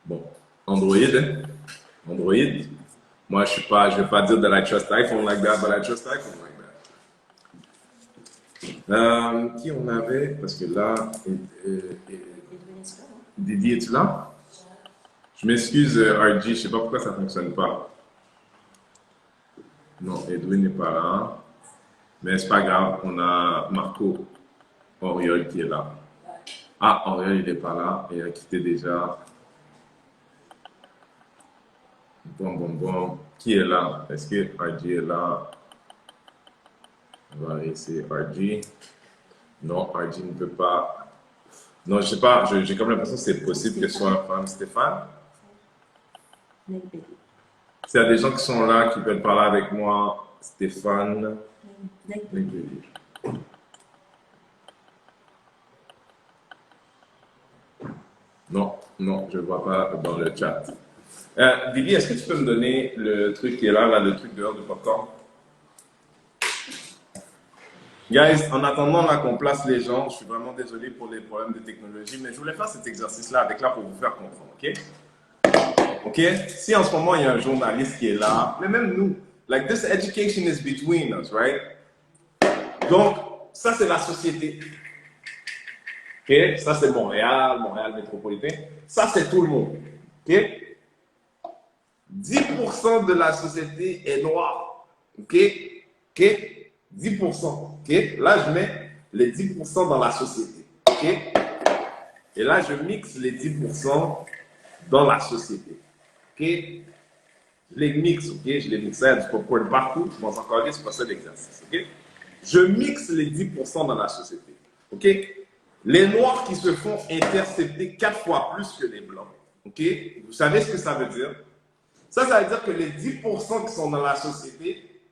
Bon. Android, hein? Android. Moi, je vais pas dire that I trust iPhone like that, but I trust iPhone like that. Qui on avait? Parce que là, Didi, es-tu là? Je m'excuse, RG, je sais pas pourquoi ça fonctionne pas. Non, Edwin n'est pas là. Mais c'est pas grave, on a Marco Auriol qui est là. Ah, Auriol, il n'est pas là, il a quitté déjà. Bon. Qui est là? Est-ce que RG est là? On va essayer RG. Non, RG ne peut pas. Non, je sais pas, j'ai comme l'impression que c'est possible que ce soit un femme. Stéphane? S'il y a des gens qui sont là, qui veulent parler avec moi, Stéphane. Non, je ne vois pas dans le chat. Didi, est-ce que tu peux me donner le truc qui est là, le truc dehors de popcorn? Guys, en attendant là qu'on place les gens, je suis vraiment désolé pour les problèmes de technologie, mais je voulais faire cet exercice-là avec là pour vous faire comprendre, ok? Ok? Si en ce moment il y a un journaliste qui est là, mais même nous, like this education is between us, right? Donc, ça c'est la société. Ok? Ça c'est Montréal métropolitain. Ça c'est tout le monde. Ok? 10% de la société est noire. Ok? 10%. Ok? Là, je mets les 10% dans la société. Ok? Et là, je mixe les 10% dans la société. Ok? Je les mixe, ok? Je les mixe, il y a du popcorn partout, je pense encore c'est pas ça l'exercice, ok? Je mixe les 10% dans la société, ok? Les Noirs qui se font intercepter 4 fois plus que les Blancs, ok? Vous savez ce que ça veut dire? Ça veut dire que les 10% qui sont dans la société,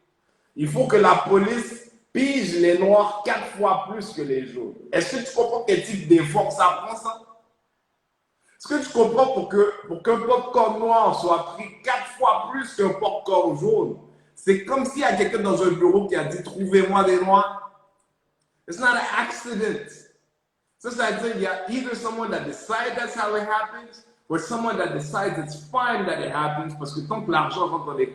il faut que la police pige les Noirs 4 fois plus que les Jaunes. Est-ce que tu comprends quel type d'effort ça prend, ça? Est-ce que tu comprends pour qu'un popcorn noir soit pris 4 fois plus qu'un popcorn jaune? C'est comme s'il y a quelqu'un dans un bureau qui a dit « Trouvez-moi des Noirs ». It's not an accident. Ça veut dire qu'il y a either someone that decides that's how it happens, or someone that decides it's fine that it happens, parce que tant que l'argent rentre dans les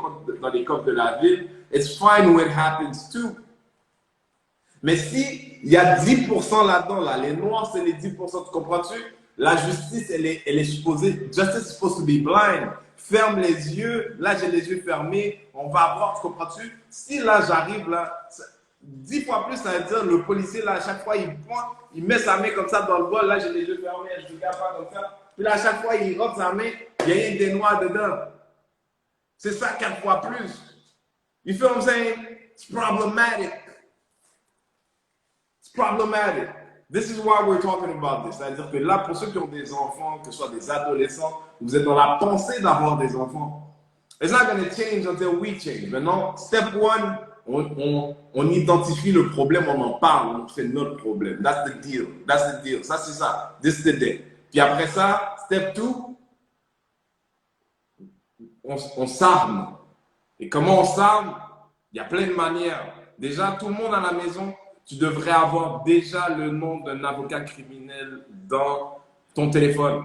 coffres de la ville, it's fine when it happens too. Mais si il y a 10% là-dedans, là, les Noirs, c'est les 10%, tu comprends-tu? La justice, elle est supposée, justice is supposed to be blind. Ferme les yeux, là j'ai les yeux fermés, on va voir, tu comprends-tu? Si là j'arrive là, 10 fois plus, ça veut dire le policier là, à chaque fois il pointe, il met sa main comme ça dans le bol, là j'ai les yeux fermés, je regarde pas comme ça. Puis là à chaque fois il rentre sa main, il y a rien que des noirs dedans. C'est ça 4 fois plus. You feel what I'm saying? It's problematic. It's problematic. This is why we're talking about this. C'est-à-dire que là, pour ceux qui ont des enfants, que ce soit des adolescents, vous êtes dans la pensée d'avoir des enfants. It's not going to change until we change. Maintenant, step one, on identifie le problème, on en parle, c'est notre problème. That's the deal. That's the deal. Ça, c'est ça. This is the day. Puis après ça, step two, on s'arme. Et comment on s'arme? Il y a plein de manières. Déjà, tout le monde à la maison, tu devrais avoir déjà le nom d'un avocat criminel dans ton téléphone.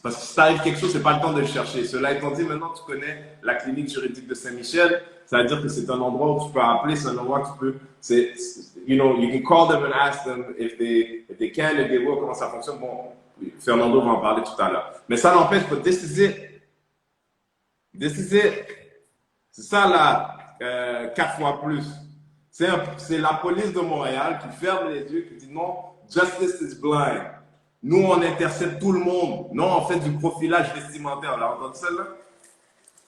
Parce que si t'arrive quelque chose, c'est pas le temps de le chercher. Cela étant dit, maintenant tu connais la clinique juridique de Saint-Michel. Ça veut dire que c'est un endroit où tu peux appeler, c'est un endroit où tu peux, you know, you can call them and ask them if they can, if they will, comment ça fonctionne. Bon, Fernando va en parler tout à l'heure. Mais ça n'empêche pas, this is it. This is it. C'est ça là, 4 fois plus. C'est la police de Montréal qui ferme les yeux, qui dit non, justice is blind. Nous, on intercepte tout le monde. Non, on fait du profilage vestimentaire. On l'a entendu celle-là?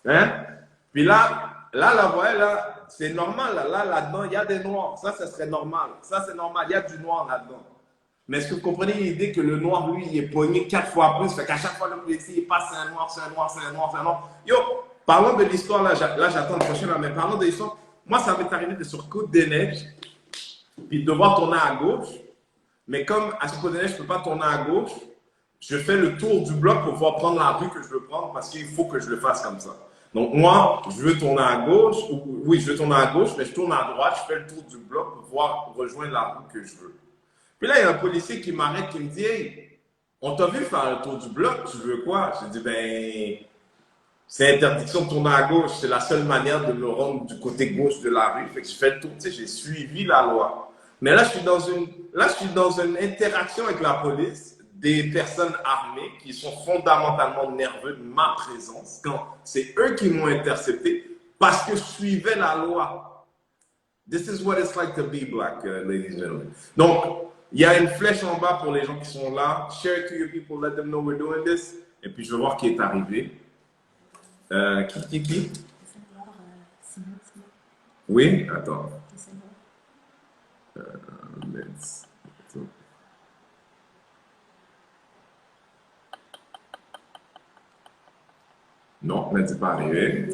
Hein? Puis là, voyez, là, c'est normal. Là-dedans, il y a des noirs. Ça serait normal. Ça, c'est normal. Il y a du noir là-dedans. Mais est-ce que vous comprenez l'idée que le noir, lui, il est pogné 4 fois plus? Fait qu'à chaque fois, le policier, il passe, c'est un noir, c'est un noir, c'est un noir, c'est un noir. Yo, parlons de l'histoire, là, j'attends le prochain, là, mais parlons de l'histoire. Moi, ça m'est arrivé de sur Côte-des-Neiges, puis de devoir tourner à gauche. Mais comme à ce Côte-des-Neiges, je ne peux pas tourner à gauche, je fais le tour du bloc pour pouvoir prendre la rue que je veux prendre parce qu'il faut que je le fasse comme ça. Donc moi, je veux tourner à gauche, oui, je veux tourner à gauche, mais je tourne à droite, je fais le tour du bloc pour pouvoir rejoindre la rue que je veux. Puis là, il y a un policier qui m'arrête, qui me dit « Hey, on t'a vu faire le tour du bloc, tu veux quoi? » Je dis « Ben, c'est interdiction de tourner à gauche, c'est la seule manière de me rendre du côté gauche de la rue. » Fait que je fais le tour, tu sais, j'ai suivi la loi. Mais là, je suis dans une interaction avec la police, des personnes armées qui sont fondamentalement nerveux de ma présence quand c'est eux qui m'ont intercepté parce que je suivais la loi. This is what it's like to be black, ladies and gentlemen. Donc, il y a une flèche en bas pour les gens qui sont là. Share it to your people, let them know we're doing this. Et puis, je vais voir qui est arrivé. Qui? Oui, attends. Non, mais c'est pas arrivé.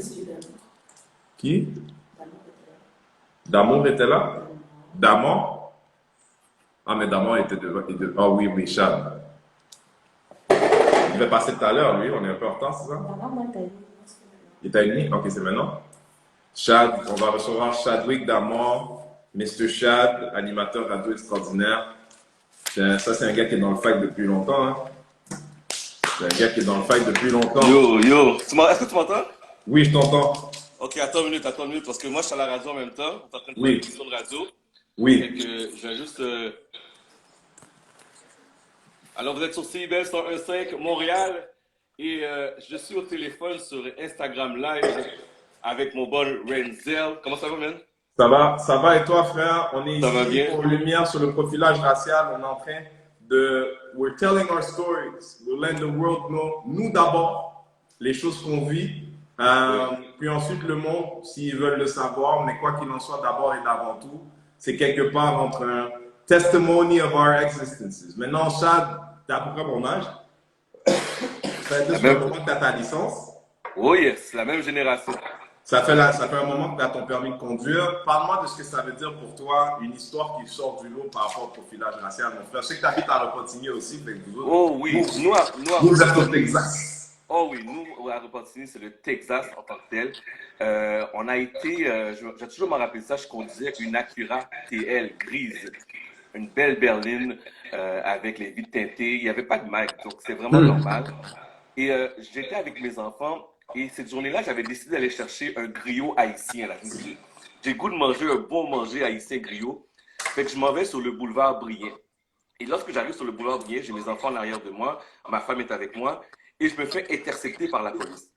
Qui? Damon était là? Damon? Ah, mais Damon était devant. Ah oui, Chad. Il devait passer tout à l'heure, lui. On est un peu en retard, c'est ça? Il est à 1h? Ok, c'est maintenant. Chad, on va recevoir Chadwick Damon, Mr. Chad, animateur radio extraordinaire. Ça, c'est un gars qui est dans le fight depuis longtemps. Hein? C'est un gars qui est dans le fight depuis longtemps. Yo, est-ce que tu m'entends? Oui, je t'entends. Ok, attends une minute, parce que moi, je suis à la radio en même temps. On est en train de faire Oui. une émission de radio. Oui. Fait que je vais juste... Alors, vous êtes sur CIBL 101.5 Montréal et je suis au téléphone sur Instagram Live avec mon bon Renzel. Comment ça va, man? Ça va et toi, frère? On est Ça va ici bien. pour lumière sur le profilage racial. On est en train we're telling our stories. We'll let the world know, nous d'abord, les choses qu'on vit. Oui. Puis ensuite, le monde, s'ils veulent le savoir, mais quoi qu'il en soit, d'abord et d'avant tout, c'est quelque part entre un testimony of our existences. Maintenant, Chad, t'as à peu près mon âge. Ça fait La un même... moment que tu as ta licence. Oh yes, la même génération. Ça fait un moment que tu as ton permis de conduire. Parle-moi de ce que ça veut dire pour toi, une histoire qui sort du lot par rapport au profilage racial. Mon frère, je sais que tu habites à Repentigny aussi. Fait que Oh oui, nous à vous êtes au Repentigny, Texas. oh oui, nous à Repentigny, c'est le Texas en tant que tel. On a été, j'ai toujours me rappelé ça, je conduisais une Acura TL grise, une belle berline avec les vitres teintées. Il n'y avait pas de mic, donc c'est vraiment normal. Et j'étais avec mes enfants et cette journée-là, j'avais décidé d'aller chercher un griot haïtien. Là. J'ai le goût de manger un bon manger haïtien griot. Fait que je m'en vais sur le boulevard Briand. Et lorsque j'arrive sur le boulevard Briand, j'ai mes enfants en arrière de moi, ma femme est avec moi et je me fais intercepter par la police.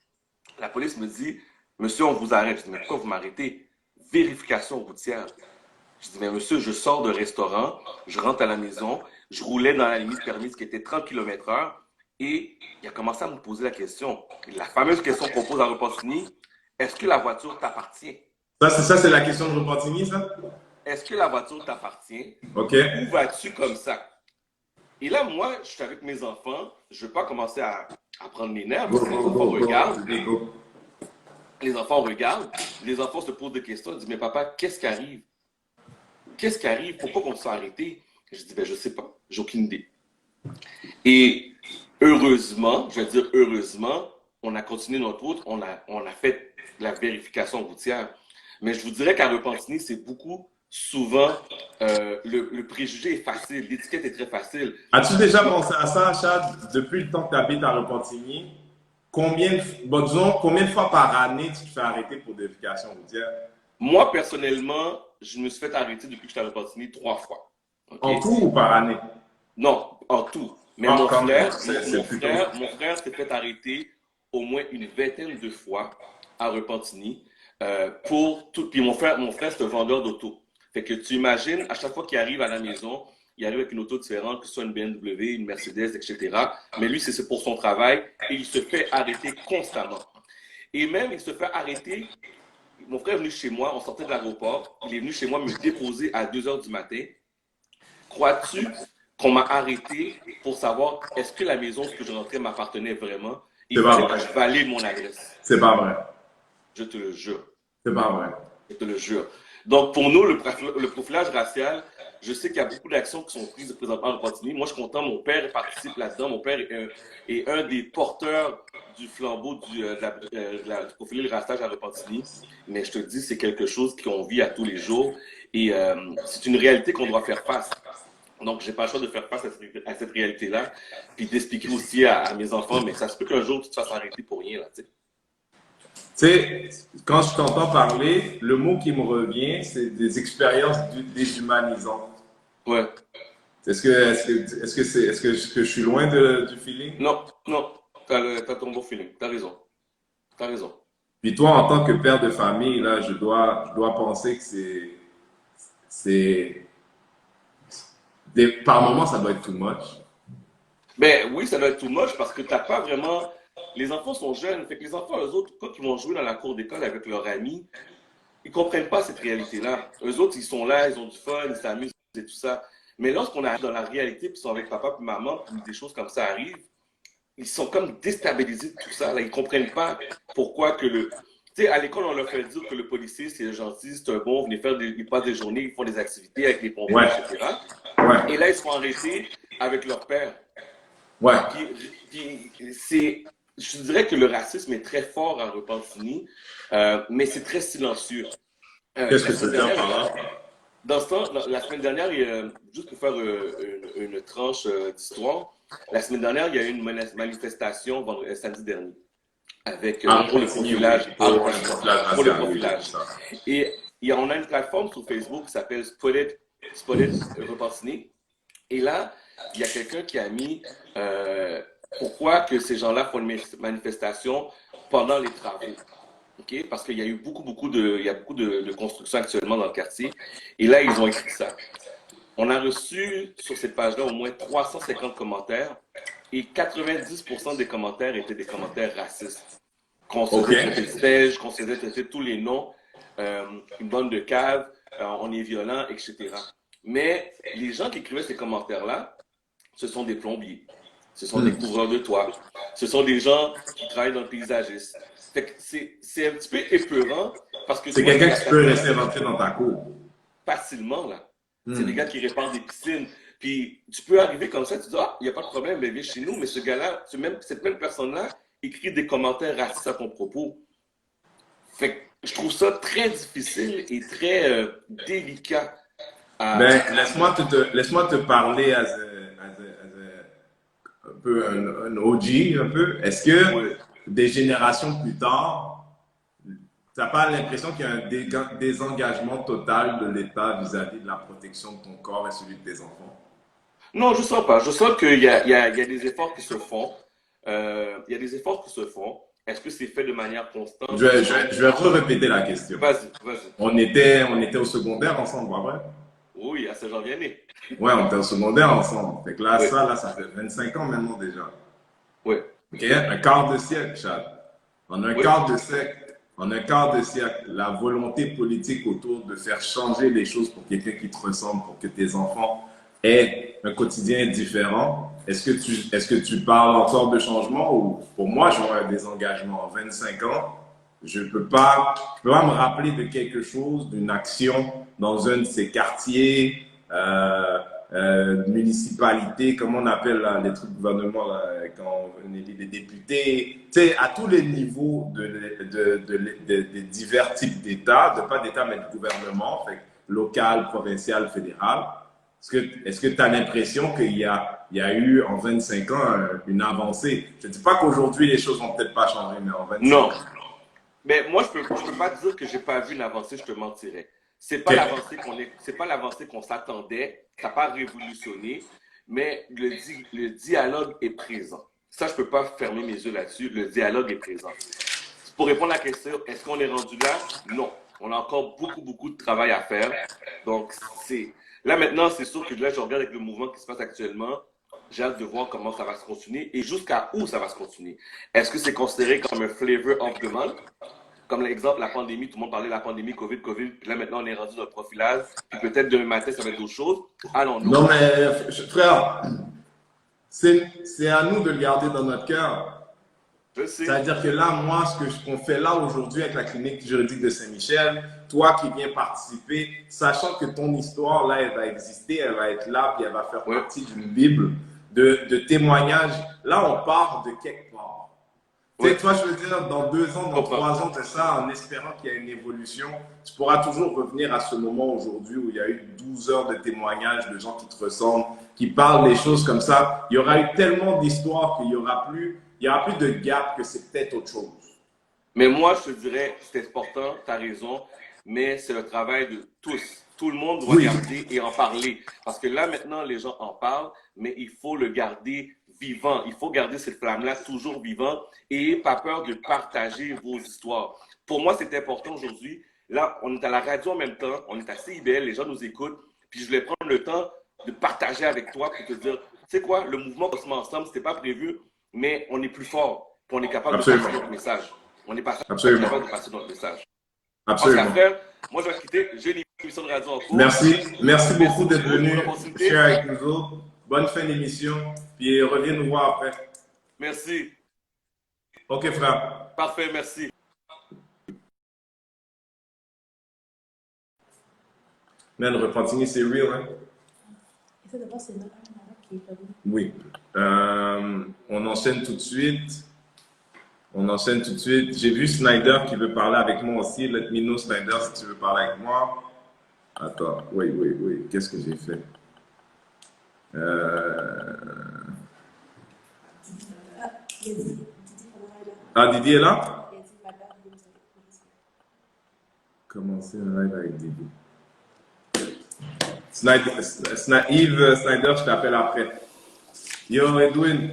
La police me dit, monsieur, on vous arrête. Je dis, mais pourquoi vous m'arrêtez? Vérification routière. Je dis, mais monsieur, je sors de restaurant, je rentre à la maison, je roulais dans la limite permise qui était 30 km/h et il a commencé à me poser la question, la fameuse question qu'on pose à Repentigny, est-ce que la voiture t'appartient? Ça, c'est la question de Repentigny, ça? Est-ce que la voiture t'appartient? OK. Où vas-tu comme ça? Et là, moi, je suis avec mes enfants, je ne veux pas commencer à prendre mes nerfs, parce que les enfants regardent. Les enfants regardent, les enfants se posent des questions, ils disent, mais papa, qu'est-ce qui arrive? Qu'est-ce qui arrive? Pourquoi on s'est arrêté? Je dis, ben, je ne sais pas, j'ai aucune idée. Et heureusement, je veux dire heureusement, on a continué notre route, on a fait la vérification routière. Mais je vous dirais qu'à Repentigny, c'est beaucoup, souvent, le préjugé est facile, l'étiquette est très facile. As-tu déjà pensé à ça, Chad, depuis le temps que tu habites à Repentigny? Disons, combien de fois par année tu te fais arrêter pour vérification routière? Moi, personnellement, je me suis fait arrêter depuis que je suis à Repentigny 3 fois. Okay? En tout ou par année? Non, en tout. Mais mon frère s'est fait arrêter au moins une vingtaine de fois à Repentigny pour tout. Puis mon frère, c'est un vendeur d'auto. Fait que tu imagines, à chaque fois qu'il arrive à la maison, il arrive avec une auto différente, que ce soit une BMW, une Mercedes, etc. Mais lui, c'est pour son travail et il se fait arrêter constamment. Et même, il se fait arrêter. Mon frère est venu chez moi, on sortait de l'aéroport. Il est venu chez moi me déposer à 2 h du matin. Crois-tu qu'on m'a arrêté pour savoir est-ce que la maison où je rentrais m'appartenait vraiment? Il fallait que je valide mon adresse. C'est pas vrai. Je te le jure. C'est pas vrai. Je te le jure. Donc, pour nous, le profilage racial, je sais qu'il y a beaucoup d'actions qui sont prises présentement en Repentigny. Moi, je suis content, mon père participe là-dedans. Mon père est un des porteurs du flambeau du profilage racial à Repentigny. Mais je te dis, c'est quelque chose qu'on vit à tous les jours. Et c'est une réalité qu'on doit faire face. Donc, j'ai pas le choix de faire face à cette réalité-là, puis d'expliquer aussi à mes enfants, mais ça se peut qu'un jour, tu te fasses arrêter pour rien, là, tu sais. Tu sais, quand je t'entends parler, le mot qui me revient, c'est des expériences déshumanisantes. Ouais. Est-ce que je suis loin du feeling? Non, t'as ton bon feeling, t'as raison. T'as raison. Puis toi, en tant que père de famille, là, je dois penser que par moments, ça doit être too much. Ben oui, ça doit être too much parce que t'as pas vraiment. Les enfants sont jeunes, fait que les enfants, eux autres, quand ils vont jouer dans la cour d'école avec leurs amis, ils comprennent pas cette réalité-là. Eux autres, ils sont là, ils ont du fun, ils s'amusent et tout ça. Mais lorsqu'on arrive dans la réalité, puis ils sont avec papa puis maman, puis des choses comme ça arrivent, ils sont comme déstabilisés de tout ça. Là, ils comprennent pas pourquoi que le. Tu sais, à l'école, on leur fait dire que le policier, c'est gentil, c'est un bon, ils passent des journées, ils font des activités avec les pompiers, etc. Ouais. Et là, ils se font arrêter avec leur père. Ouais. Je dirais que le racisme est très fort à Repentigny, mais c'est très silencieux. Qu'est-ce que tu veux dire par là? Dans ce temps, la semaine dernière, juste pour faire une tranche d'histoire, la semaine dernière, il y a eu une manifestation samedi dernier avec pour le profilage. Pour le profilage. Et on a une plateforme sur Facebook qui s'appelle Spotted Repentigny. Et là, il y a quelqu'un qui a mis pourquoi que ces gens-là font une manifestation pendant les travaux. Okay? Parce qu'il y a eu beaucoup de construction actuellement dans le quartier. Et là, ils ont écrit ça. On a reçu sur cette page-là au moins 350 commentaires et 90% des commentaires étaient des commentaires racistes. qu'on se Ok. faisait traiter de stège, qu'on se faisait traiter de tous les noms, une bande de caves, on est violent, etc. Mais les gens qui écrivaient ces commentaires-là, ce sont des plombiers, ce sont des couvreurs de toit, ce sont des gens qui travaillent dans le paysagisme. Fait que c'est un petit peu épeurant parce que C'est toi, quelqu'un qui peut laisser rentrer dans ta cour. facilement, là. C'est des gars qui répandent des piscines. Puis tu peux arriver comme ça, tu dis, ah, il n'y a pas de problème, mais viens chez nous. Mais ce gars-là, cette même personne-là, écrit des commentaires racistes à ton propos. Fait que je trouve ça très difficile et très délicat. Ben, laisse-moi te parler un peu un OG, un peu. Est-ce que Ouais. des générations plus tard, tu n'as pas l'impression qu'il y a un désengagement total de l'État vis-à-vis de la protection de ton corps et celui de tes enfants? Non, je sens pas. Je sens qu'il y a des efforts qui se font. Il y a des efforts qui se font. Est-ce que c'est fait de manière constante? Je vais répéter la question. Vas-y. On était au secondaire ensemble, pas vrai? Oui, à Saint-Jean-Vianney. Ouais, on était au secondaire ensemble. Fait que là, Oui. ça fait 25 ans maintenant déjà. Oui. OK? Un quart de siècle, Chad. En un Oui. quart de siècle, la volonté politique autour de faire changer les choses pour quelqu'un qui te ressemble, pour que tes enfants aient un quotidien différent. Est-ce que tu parles encore de changement ou pour moi, j'aurais un désengagement en 25 ans? Je peux pas me rappeler de quelque chose, d'une action dans un de ces quartiers, municipalités, comment on appelle là, les trucs de gouvernement là, quand on élit des députés, tu sais, à tous les niveaux de divers types d'États, pas d'État mais de gouvernement, fait, local, provincial, fédéral. Est-ce que tu as l'impression qu'il y a eu en 25 ans une avancée? Je ne dis pas qu'aujourd'hui les choses vont peut-être pas changer, mais en 25 Non. ans. Mais moi, je peux pas dire que j'ai pas vu une avancée, je te mentirais. C'est pas l'avancée qu'on s'attendait, ça n'a pas révolutionné, mais le dialogue est présent. Ça, je peux pas fermer mes yeux là-dessus. Le dialogue est présent. Pour répondre à la question, est-ce qu'on est rendu là? Non. On a encore beaucoup de travail à faire. Donc, là maintenant, c'est sûr que là, je regarde avec le mouvement qui se passe actuellement. J'ai hâte de voir comment ça va se continuer et jusqu'à où ça va se continuer. Est-ce que c'est considéré comme un flavor of the month? Comme l'exemple, la pandémie, tout le monde parlait de la pandémie, COVID, puis là maintenant on est rendu dans le profilage, puis peut-être demain matin ça va être d'autres choses. Allons-nous. Non, mais frère, c'est à nous de le garder dans notre cœur. Je sais. C'est-à-dire que là, moi, ce qu'on fait là aujourd'hui avec la clinique juridique de Saint-Michel, toi qui viens participer, sachant que ton histoire, là, elle va exister, elle va être là, puis elle va faire partie d'une Bible de témoignages. Là, on part de quelque part. Tu sais, toi, je veux dire, dans 2 ans, dans 3 ans, c'est ça, en espérant qu'il y a une évolution, tu pourras toujours revenir à ce moment aujourd'hui où il y a eu 12 heures de témoignages de gens qui te ressemblent, qui parlent des choses comme ça. Il y aura eu tellement d'histoires qu'il n'y aura plus de gap, que c'est peut-être autre chose. Mais moi, je te dirais, c'est important, tu as raison, mais c'est le travail de tous. Tout le monde doit regarder et en parler. Parce que là, maintenant, les gens en parlent, mais il faut le garder vivant. Il faut garder cette flamme-là toujours vivante et pas peur de partager vos histoires. Pour moi, c'est important aujourd'hui. Là, on est à la radio en même temps, on est à CIBL, les gens nous écoutent, puis je voulais prendre le temps de partager avec toi pour te dire, tu sais quoi, le mouvement Cosmo Ensemble, c'était pas prévu, mais on est plus fort, puis on est capable de passer notre message. On est capable de passer notre message. Absolument. En frère, moi, je vais quitter. J'ai une émission de radio en cours. Merci beaucoup d'être venu share avec nous autres. Bonne fin d'émission. Puis reviens nous voir après. Merci. OK, frère. Parfait, merci. Man, Repentigny, c'est real, hein? Essaie de voir si c'est notre qui est pas venu. Oui. On enchaîne tout de suite. J'ai vu Snyder qui veut parler avec moi aussi. Let me know, Snyder, si tu veux parler avec moi. Attends, oui. Qu'est-ce que j'ai fait? Didier est là? Commencer un live avec Didier. Yves Snyder, je t'appelle après. Yo, Edwin.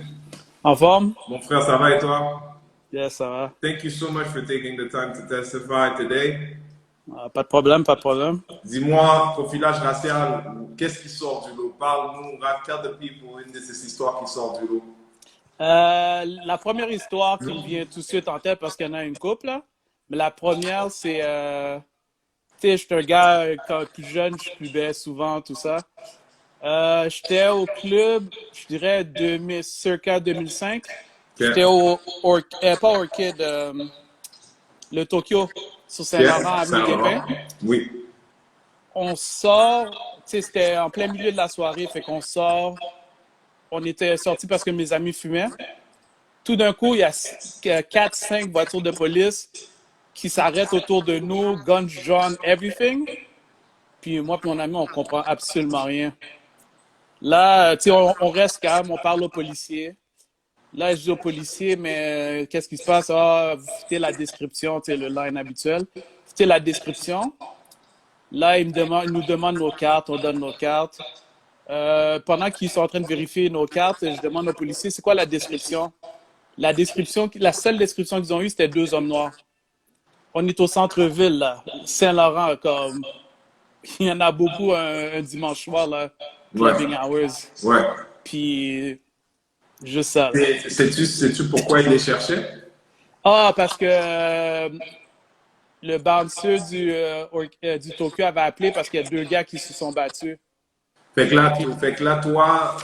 En forme? Mon frère, ça va et toi? Yes, ça va. Thank you so much for taking the time to testify today. Pas de problème, pas de problème. Dis-moi, profilage racial, qu'est-ce qui sort du lot? Parle-nous, tell the people in this histoire qui sort du lot. La première histoire qui me vient tout de suite en tête, parce qu'il y en a une couple, là. Mais la première, c'est, tu sais, j'étais un gars, quand plus jeune, je buvais souvent, tout ça. J'étais au club, je dirais, circa 2005. Ok. J'étais pas Orchid, le Tokyo, sur Yes, Saint-Laurent, avenue des Pins. Saint-Laurent. Oui. On sort, tu sais, c'était en plein milieu de la soirée, fait qu'on sort. On était sortis parce que mes amis fumaient. Tout d'un coup, il y a 4-5 voitures de police qui s'arrêtent autour de nous, guns drawn, everything. Puis moi et mon ami, on comprend absolument rien. Là, tu sais, on reste calme, on parle aux policiers. Là, je dis aux policiers, mais qu'est-ce qui se passe? Ah, vous fitez la description, tu sais, le line habituel. Fitez la description. Là, ils nous demandent nos cartes, on donne nos cartes. Pendant qu'ils sont en train de vérifier nos cartes, je demande aux policiers, c'est quoi la description? La seule description qu'ils ont eue, c'était 2 hommes noirs. On est au centre-ville, là, Saint-Laurent, comme il y en a beaucoup un dimanche soir, là, clubbing Ouais. hours. Ouais. Puis, juste ça. Sais-tu pourquoi il les cherchait? Ah, parce que le bouncer du Tokyo avait appelé parce qu'il y a 2 gars qui se sont battus. Fait que là, toi,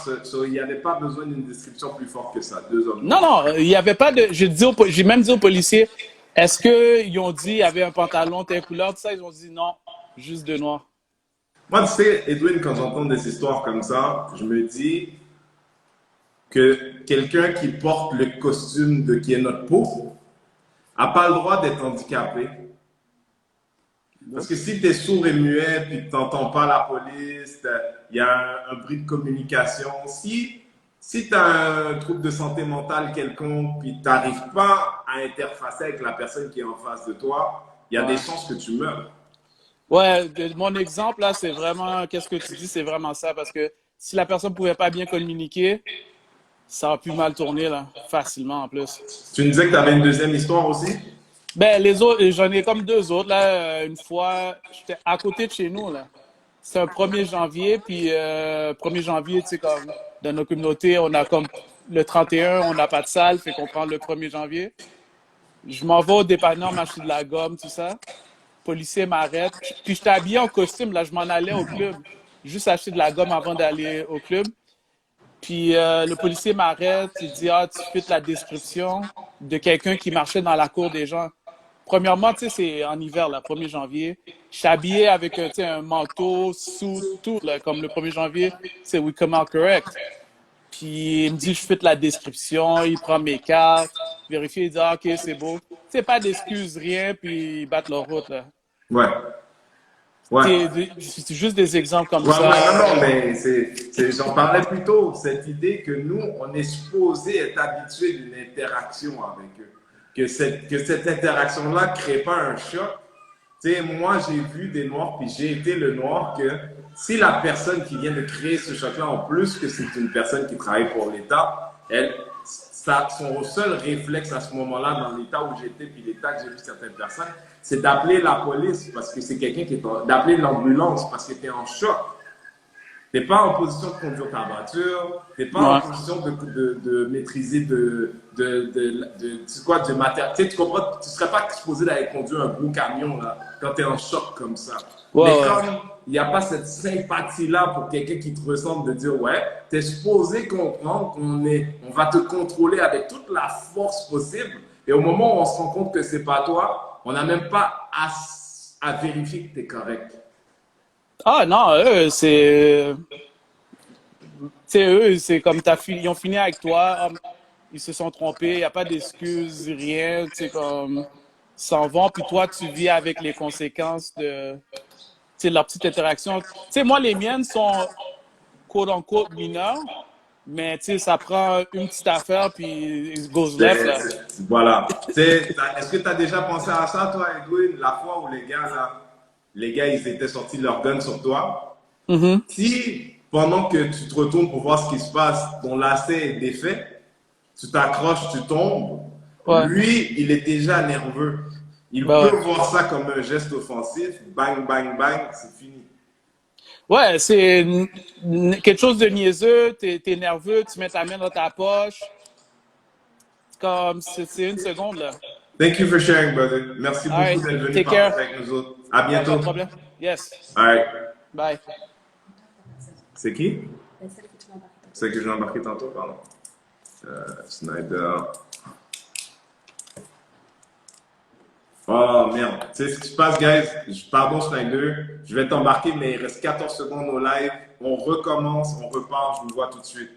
il n'y avait pas besoin d'une description plus forte que ça. 2 hommes Non, noirs. non, il n'y avait pas de. J'ai même dit aux policiers, est-ce qu'ils ont dit qu'il y avait un pantalon telle couleur, tout ça? Ils ont dit non, juste 2 noirs. Moi, tu sais, Edwin, quand j'entends des histoires comme ça, je me dis que quelqu'un qui porte le costume de qui est notre peau n'a pas le droit d'être handicapé. Parce que si tu es sourd et muet, puis que tu n'entends pas la police, il y a un bris de communication. Si tu as un trouble de santé mentale quelconque, puis tu n'arrives pas à interfacer avec la personne qui est en face de toi, il y a des chances que tu meurs. Ouais, mon exemple là, c'est vraiment, qu'est-ce que tu dis, c'est vraiment ça, parce que si la personne pouvait pas bien communiquer, ça aurait pu mal tourner là, facilement en plus. Tu me disais que tu avais une deuxième histoire aussi? Ben les autres, j'en ai comme 2 autres là. Une fois, j'étais à côté de chez nous là. C'est un 1er janvier, puis 1er janvier, tu sais, comme dans nos communautés, on a comme le 31, on n'a pas de salle, fait qu'on prend le 1er janvier. Je m'en vais au dépanneur m'acheter de la gomme, tout ça. Le policier m'arrête. Puis j'étais habillé en costume, là, je m'en allais au club. Juste acheter de la gomme avant d'aller au club. Puis le policier m'arrête, il dit, ah, tu fais la description de quelqu'un qui marchait dans la cour des gens. Premièrement, tu sais, c'est en hiver, le 1er janvier. Je suis habillé avec tu sais, un manteau, sous tout, là, comme le 1er janvier, c'est We Come Out Correct. Puis il me dit, je fais la description, il prend mes cartes, vérifie, il dit, ah, ok, c'est beau. Tu sais, pas d'excuses, rien, puis ils battent leur route, là. Ouais. Ouais. C'est juste des exemples comme Ouais, ça. non, mais j'en parlais plus tôt, cette idée que nous, on est supposé être habitué d'une interaction avec eux. Que cette interaction-là ne crée pas un choc. Tu sais, moi, j'ai vu des noirs, puis j'ai été le noir, que si la personne qui vient de créer ce choc-là, en plus que c'est une personne qui travaille pour l'État, son seul réflexe à ce moment-là, dans l'État où j'étais, puis l'État que j'ai vu certaines personnes, c'est d'appeler la police parce que c'est quelqu'un qui est d'appeler l'ambulance parce que tu es en choc. Tu n'es pas en position de conduire ta voiture, tu n'es pas en position de maîtriser du matériel. Tu sais, tu comprends, tu ne serais pas supposé d'aller conduire un gros camion là, quand tu es en choc comme ça. Mais comme il n'y a pas cette sympathie-là pour quelqu'un qui te ressemble de dire, ouais, tu es supposé comprendre on va te contrôler avec toute la force possible. Et au moment où on se rend compte que ce n'est pas toi, on n'a même pas à vérifier que tu es correct. Ah non, eux, c'est. Tu sais, eux, c'est comme ils ont fini avec toi, ils se sont trompés, il n'y a pas d'excuses, rien, tu sais, comme. Ils s'en vont, puis toi, tu vis avec les conséquences de leur petite interaction. Tu sais, moi, les miennes sont quote-unquote mineures, mais tu sais, ça prend une petite affaire, puis it goes left, là. Voilà. Est-ce que tu as déjà pensé à ça, toi, Edwin, la fois où les gars, ils étaient sortis leur gun sur toi? Mm-hmm. Si, pendant que tu te retournes pour voir ce qui se passe, ton lacet est défait, tu t'accroches, tu tombes, lui, il est déjà nerveux. Il peut voir ça comme un geste offensif, bang, bang, bang, c'est fini. Ouais, c'est quelque chose de niaiseux, t'es nerveux, tu mets ta main dans ta poche, comme c'est une seconde, là. Thank you for sharing, brother. Merci All right. beaucoup d'être venu Take partager care. avec nous autres. À Pas bientôt. de problème. Yes. All right. Bye. C'est qui? Celle que j'ai embarqué tantôt, pardon. Snyder. Oh merde. Tu sais ce qui se passe, guys? Pardon, Snyder. Je vais t'embarquer, mais il reste 14 secondes au live. On recommence, on repart. Je vous vois tout de suite.